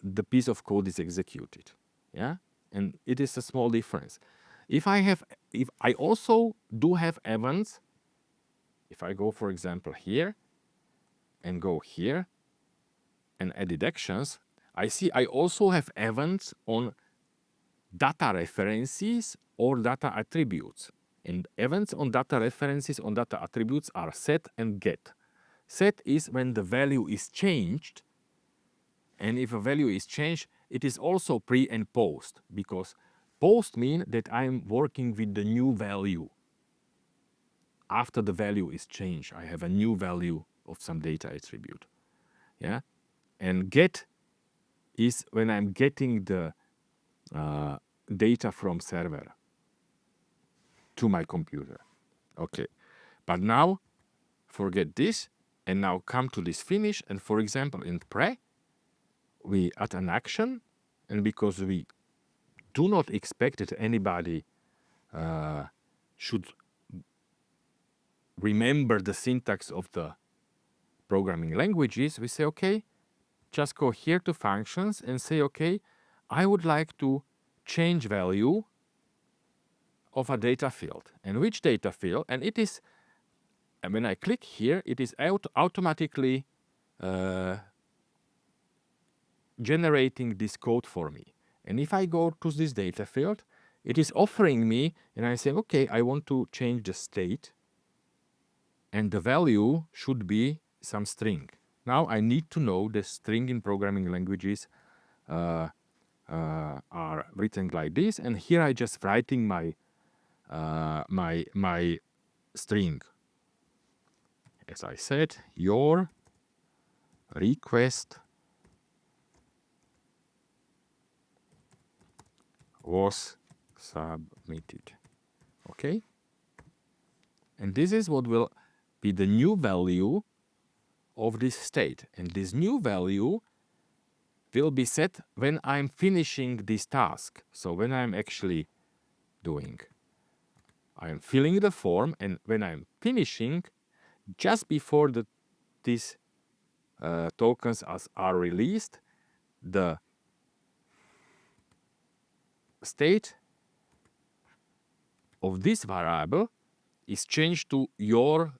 the piece of code is executed. Yeah, and it is a small difference. If I also do have events, if I go, for example, here and go here and edit actions, I see I also have events on data references or data attributes. And events on data references on data attributes are set and get. Set is when the value is changed, and if a value is changed, it is also pre and post, because post means that I'm working with the new value. After the value is changed, I have a new value of some data attribute. Yeah, and get is when I'm getting the data from server to my computer. Okay, but now forget this and now come to this finish. And for example, in pre, we add an action, and because we do not expect that anybody should remember the syntax of the programming languages, we say, okay, just go here to functions and say, okay, I would like to change value of a data field. And which data field? And it is, and when I click here, it is automatically generating this code for me. And if I go to this data field, it is offering me, and I say, okay, I want to change the state, and the value should be some string. Now I need to know the string in programming languages are written like this, and here I just writing my my string. As I said, your request was submitted. Okay? And this is what will be the new value of this state. And this new value will be set when I'm finishing this task. So when I'm actually doing, I'm filling the form, and when I'm finishing, just before these tokens are released, the state of this variable is changed to your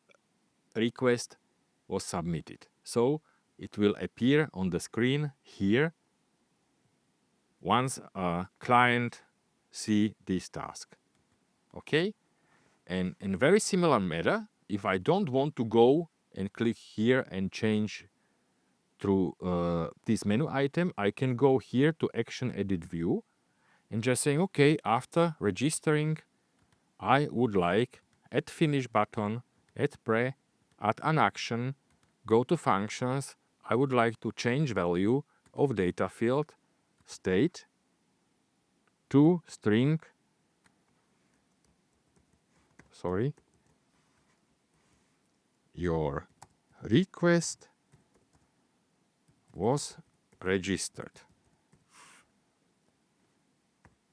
request was submitted. So it will appear on the screen here once a client see this task. Okay? And in very similar manner, if I don't want to go and click here and change through this menu item, I can go here to Action Edit View and just saying, okay, after registering, I would like add finish button, add pre, add an action, go to functions. I would like to change value of data field state to string, your request was registered.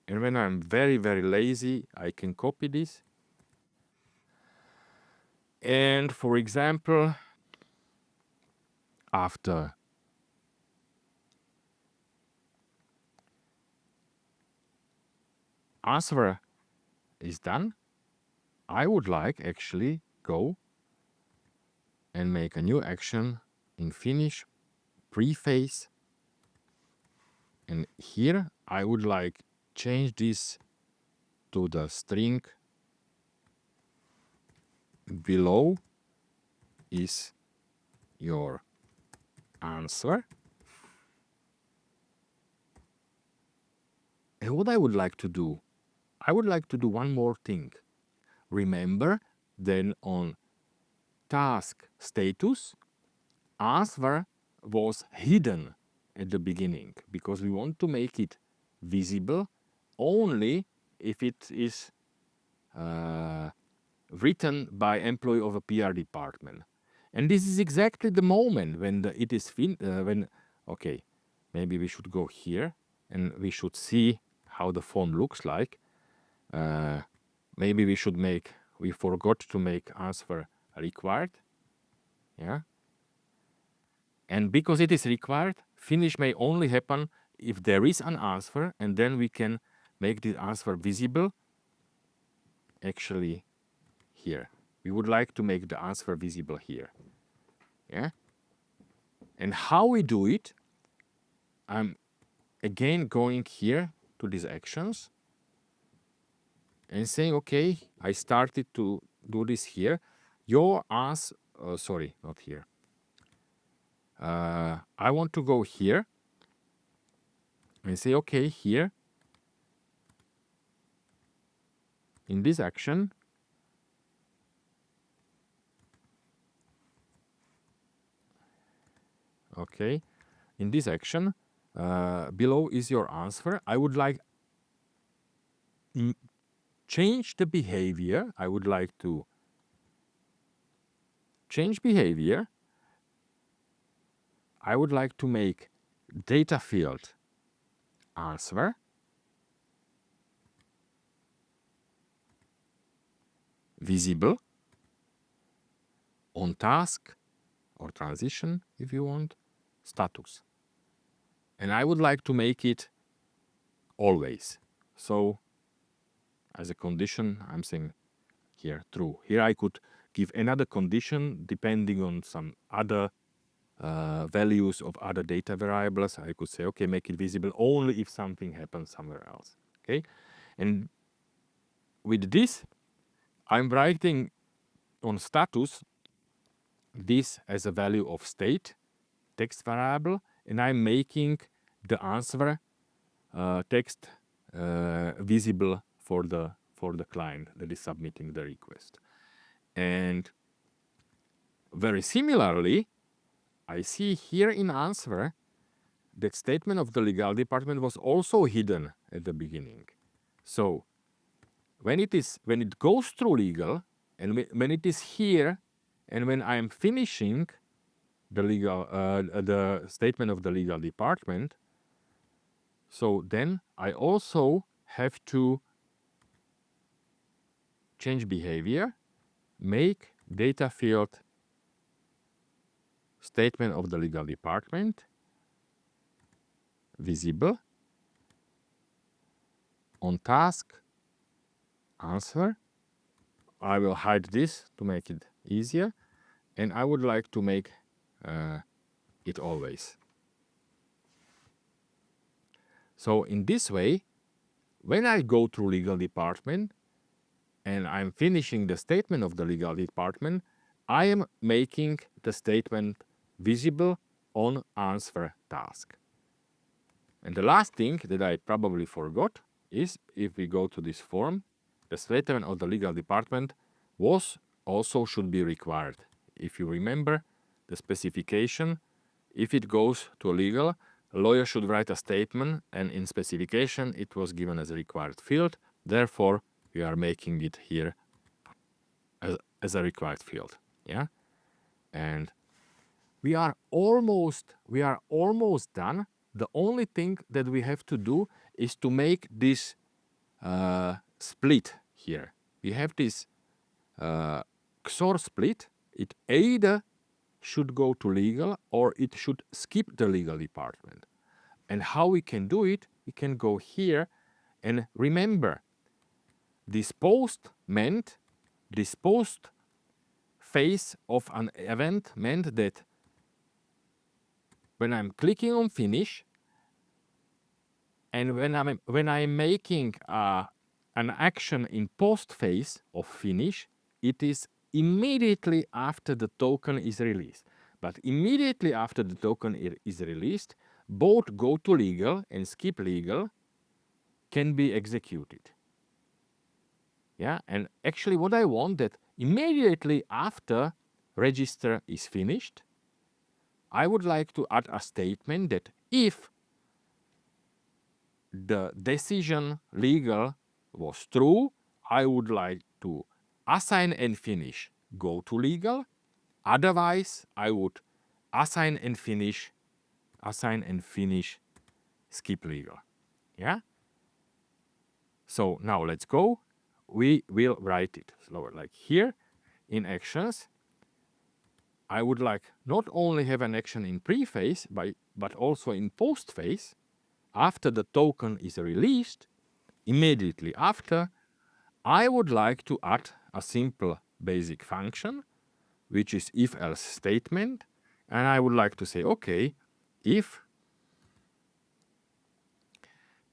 And when I'm very, very lazy, I can copy this. And for example, after answer is done, I would like actually go and make a new action in finish preface. And here I would like change this to the string below is your answer. And what I would like to do, I would like to do one more thing. Remember, then on task status, answer was hidden at the beginning because we want to make it visible only if it is written by employee of a PR department. And this is exactly the moment when it is okay. maybe we should go here and we should see how the form looks like. Maybe we forgot to make answer required. Yeah. And because it is required, finish may only happen if there is an answer, and then we can make the answer visible actually here. We would like to make the answer visible here. Yeah. And how we do it, I'm again going here to these actions and saying, okay, I started to do this here. Your answer, sorry, not here. I want to go here and say, okay, here in this action, okay, in this action, below is your answer. I would like change the behavior. I would like to change behavior. I would like to make data field answer visible on task or transition, if you want, status. And I would like to make it always. So as a condition, I'm saying here true. Here I could give another condition depending on some other values of other data variables. I could say, okay, make it visible only if something happens somewhere else. Okay, and with this, I'm writing on status this as a value of state text variable, and I'm making the answer text visible for the client that is submitting the request. And very similarly, I see here in answer that statement of the legal department was also hidden at the beginning. So when it goes through legal, and when it is here, and when I am finishing the statement of the legal department, so then I also have to change behavior, make data field statement of the legal department visible on task answer. I will hide this to make it easier, and I would like to make it always. So in this way, when I go through legal department and I'm finishing the statement of the legal department, I am making the statement visible on answer task. And the last thing that I probably forgot is, if we go to this form, the statement of the legal department also should be required. If you remember the specification, if it goes to legal, a lawyer should write a statement, and in specification it was given as a required field. Therefore, we are making it here as a required field. Yeah, and we are almost done. The only thing that we have to do is to make this split here. We have this XOR split. It either should go to legal or it should skip the legal department. And how we can do it, we can go here and remember, this post phase of an event meant that when I'm clicking on finish, and when I'm making an action in post phase of finish, it is immediately after the token is released. But immediately after the token is released, both go to legal and skip legal can be executed. Yeah, and actually what I want that immediately after register is finished, I would like to add a statement that if the decision legal was true, I would like to assign and finish go to legal. Otherwise, I would assign and finish assign and finish skip legal. Yeah. So now let's go. We will write it slower. Like here in actions, I would like not only have an action in pre-phase, but also in post-phase. After the token is released, immediately after, I would like to add a simple basic function, which is if-else statement. And I would like to say, okay, if,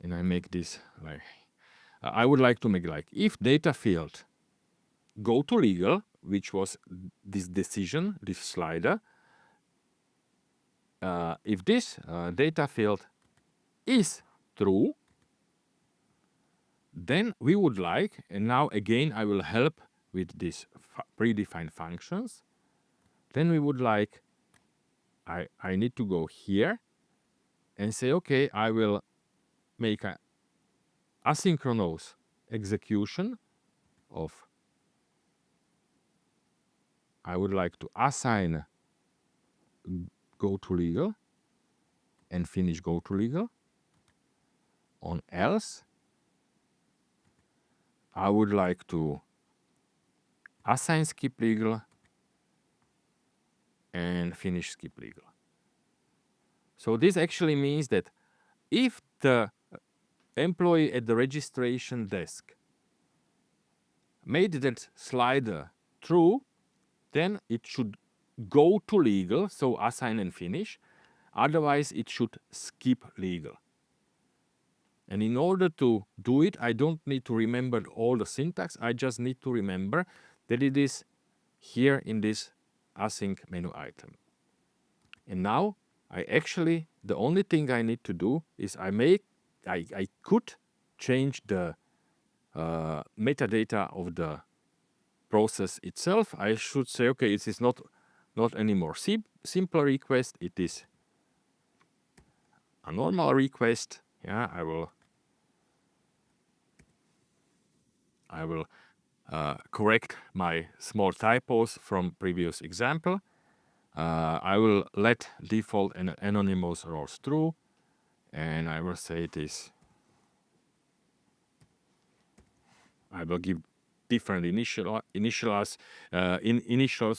and I make this like, I would like to make like, if data field go to legal, which was this decision, this slider, if this data field is true, then we would like, and now again I will help with these predefined functions, then we would like, I need to go here and say, okay, I will make an asynchronous execution of, I would like to assign go to legal and finish go to legal. On else, I would like to assign skip legal and finish skip legal. So this actually means that if the employee at the registration desk made that slider true, then it should go to legal, so assign and finish. Otherwise, it should skip legal. And in order to do it, I don't need to remember all the syntax. I just need to remember that it is here in this async menu item. And now, the only thing I need to do is I could change the metadata of the process itself. I should say, okay, it is not anymore simple request. It is a normal request. Yeah, I will correct my small typos from previous example. I will let default and anonymous roles true, and I will say this. I will give different initials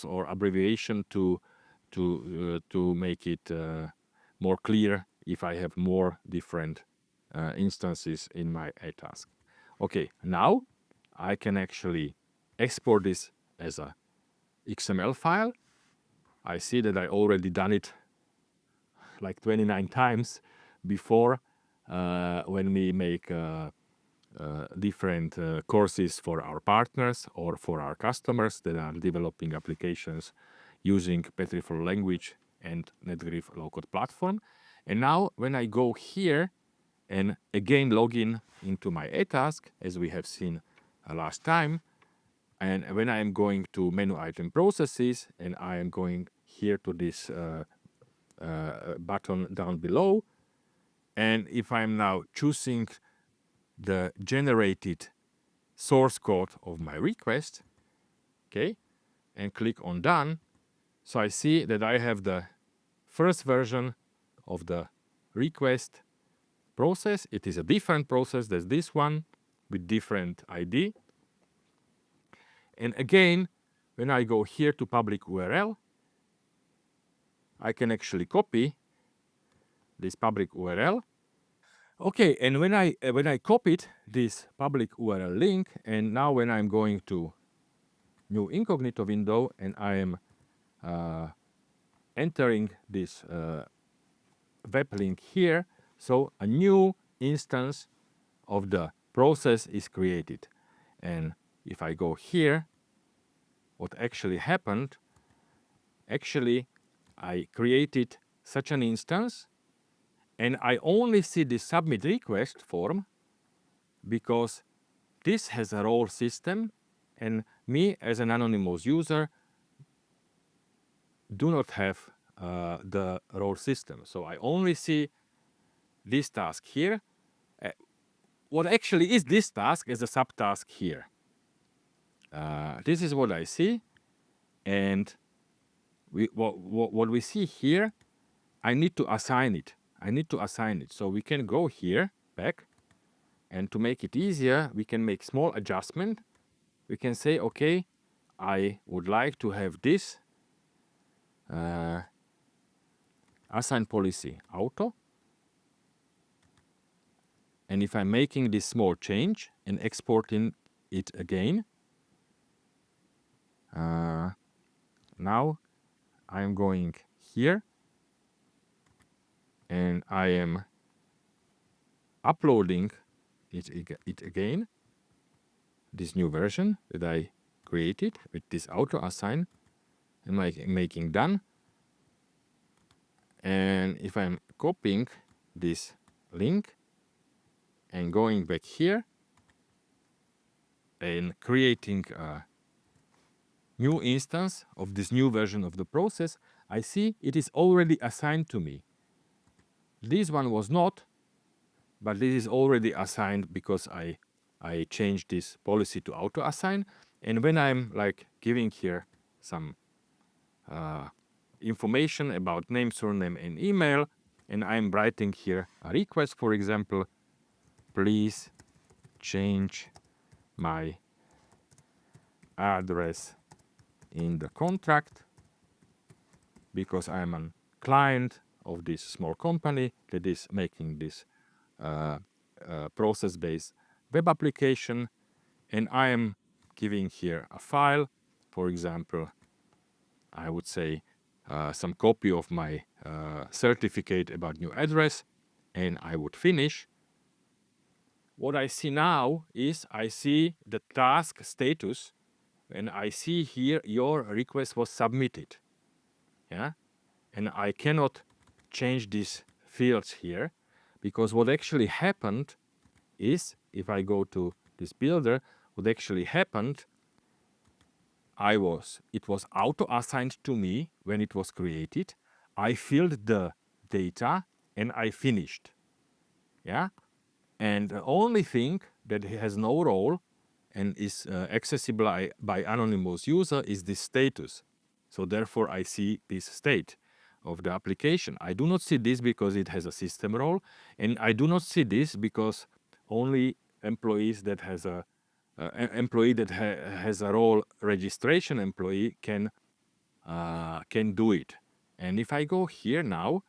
or abbreviation to make it more clear if I have more different instances in my eTask. Okay, now I can actually export this as a XML file. I see that I already done it like 29 times before when we make different courses for our partners or for our customers that are developing applications using Petriflow language and Netgrif low-code platform. And now when I go here and again log in into my eTask, as we have seen last time, and when I am going to menu item processes and I am going here to this button down below, and if I'm now choosing the generated source code of my request, okay, and click on done, so I see that I have the first version of the request process. It is a different process than this one with different ID. And again, when I go here to public URL, I can actually copy this public URL. Okay, and when I copied this public URL link, and now when I'm going to new incognito window and I am entering this web link here, so a new instance of the process is created. And if I go here, what actually happened, actually I created such an instance and I only see the submit request form because this has a role system and me as an anonymous user do not have the role system. So I only see this task here. What actually is this task is a subtask here. This is what I see. And what we see here I need to assign it. So we can go here, back, and to make it easier, we can make small adjustment. We can say, okay, I would like to have this assign policy auto. And if I'm making this small change and exporting it again, now I'm going here and I am uploading it again, this new version that I created with this auto assign, and making done. And if I'm copying this link and going back here and creating a new instance of this new version of the process, I see it is already assigned to me. This one was not, but this is already assigned because I changed this policy to auto assign. And when I'm like giving here some information about name, surname, and email, and I'm writing here a request, for example, please change my address in the contract because I'm a client of this small company that is making this process-based web application, and I am giving here a file, for example, I would say some copy of my certificate about new address, and I would finish. What I see now is I see the task status, and I see here your request was submitted. Yeah, and I cannot change these fields here because what actually happened is, if I go to this builder, what actually happened, it was auto assigned to me when it was created. I filled the data and I finished. Yeah, and the only thing that has no role and is accessible by anonymous user is this status. So therefore I see this state of the application. I do not see this because it has a system role, and I do not see this because only employees that has a employee that has a role registration employee can do it. And if I go here now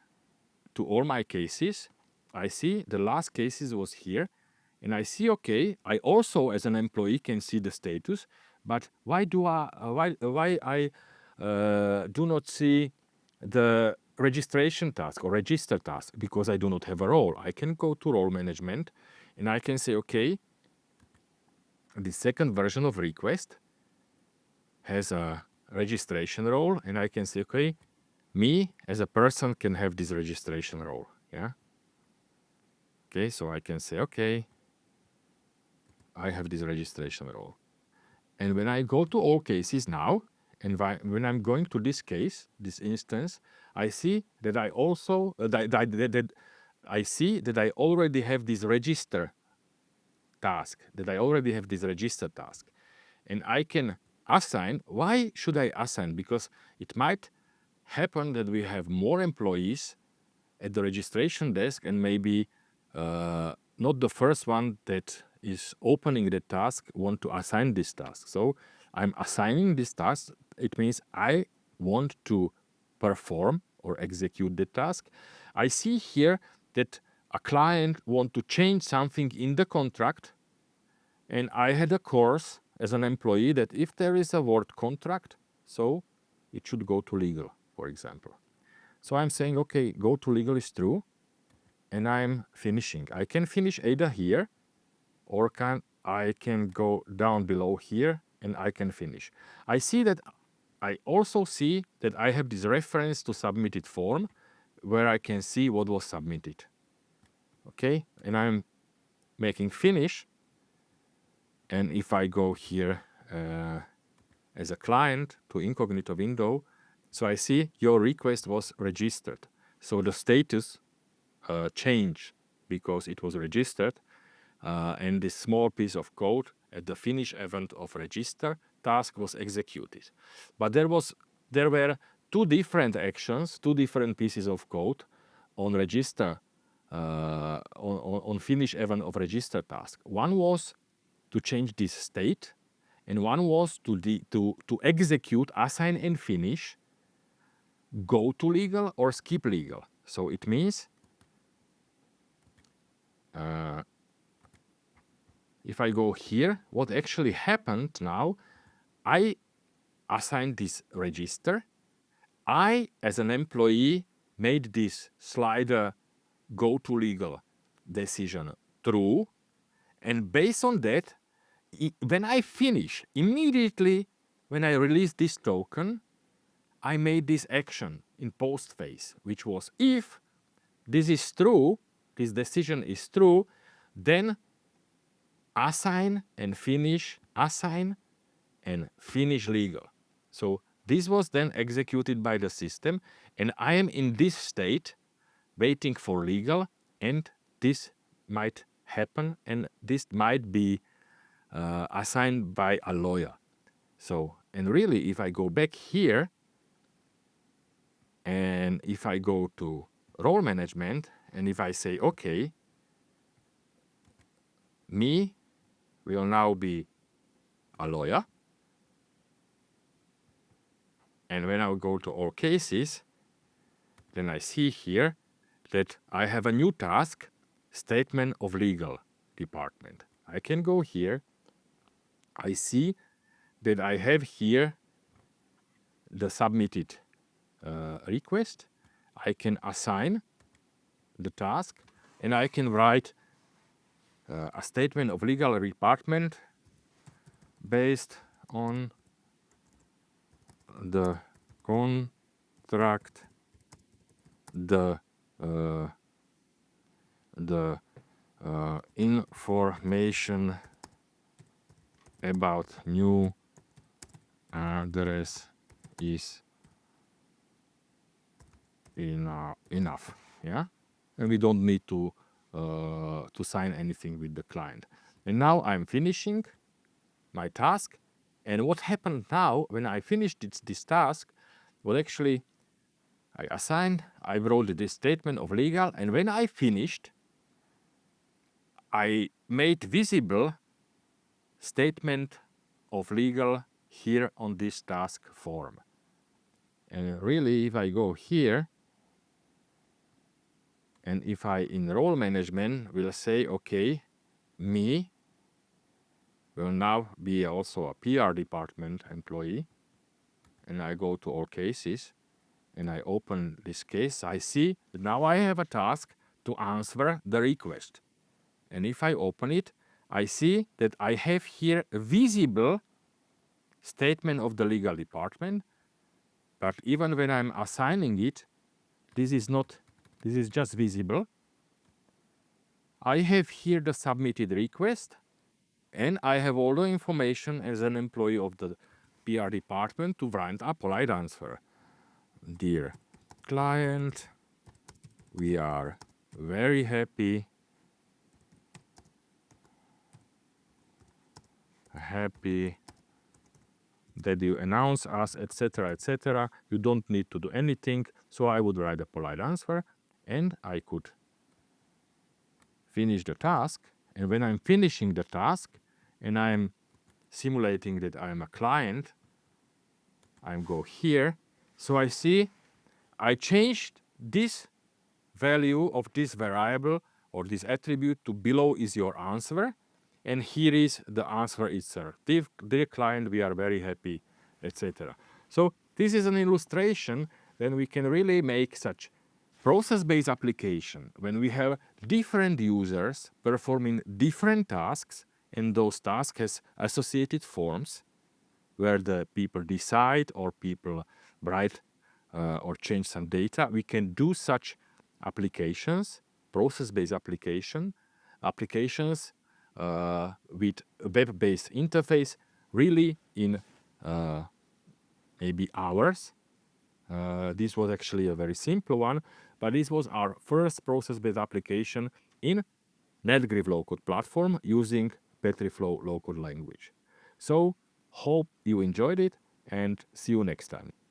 to all my cases, I see the last cases was here, and I see, okay, I also as an employee can see the status, but why I do not see the registration task or register task? Because I do not have a role. I can go to role management and I can say, okay, the second version of request has a registration role, and I can say, okay, me as a person can have this registration role. Yeah. Okay, so I can say, okay, I have this registration role. And when I go to all cases now, and when I'm going to this case, this instance, I see that I also I see that I already have this register task, and I can assign. Why should I assign? Because it might happen that we have more employees at the registration desk, and maybe not the first one that is opening the task want to assign this task. So I'm assigning this task. It means I want to perform or execute the task. I see here that a client want to change something in the contract, and I had a course as an employee that if there is a word contract, so it should go to legal, for example. So I'm saying, okay, go to legal is true, and I'm finishing. I can finish either here, or I can go down below here, and I can finish. I also see that I have this reference to submitted form, where I can see what was submitted. Okay, and I'm making finish, and if I go here as a client to incognito window, so I see your request was registered. So the status change because it was registered, and this small piece of code at the finish event of register task was executed. But there were two different actions, two different pieces of code on register, on finish event of register task. One was to change this state, and one was to execute, assign and finish, go to legal or skip legal. So it means if I go here, what actually happened now, I assigned this register. I, as an employee, made this slider go to legal decision true. And based on that, when I finish, immediately when I release this token, I made this action in post phase, which was if this is true, this decision is true, then assign and finish, assign and finish legal. So this was then executed by the system, and I am in this state waiting for legal, and this might happen, and this might be assigned by a lawyer. So, and really, if I go back here, and if I go to role management, and if I say, okay, me will now be a lawyer, and when I go to all cases, then I see here that I have a new task, statement of legal department. I can go here. I see that I have here the submitted request. I can assign the task, and I can write a statement of legal department based on the contract, the information about new address is enough, yeah, and we don't need to sign anything with the client. And now I'm finishing my task, and what happened now when I finished this task, well, actually I assigned, I wrote this statement of legal, and when I finished, I made visible statement of legal here on this task form. And really, if I go here, and if I in role management will say, okay, me will now be also a PR department employee, and I go to all cases, and I open this case, I see that now I have a task to answer the request. And if I open it, I see that I have here a visible statement of the legal department, but even when I'm assigning it, this is just visible. I have here the submitted request, and I have all the information as an employee of the PR department to write a polite answer. Dear client, we are very happy that you announce us, etc., etc. You don't need to do anything, so I would write a polite answer, and I could finish the task. And when I'm finishing the task, and I'm simulating that I'm a client, I go here, so I see I changed this value of this variable or this attribute to below is your answer, and here is the answer itself. Dear client, we are very happy, etc. So this is an illustration. Then we can really make such process-based application when we have different users performing different tasks, and those tasks has associated forms where the people decide or people write or change some data. We can do such applications, process-based applications with a web-based interface, really in maybe hours. This was actually a very simple one, but this was our first process-based application in Netgrif low-code platform using Petriflow low-code language. So hope you enjoyed it, and see you next time.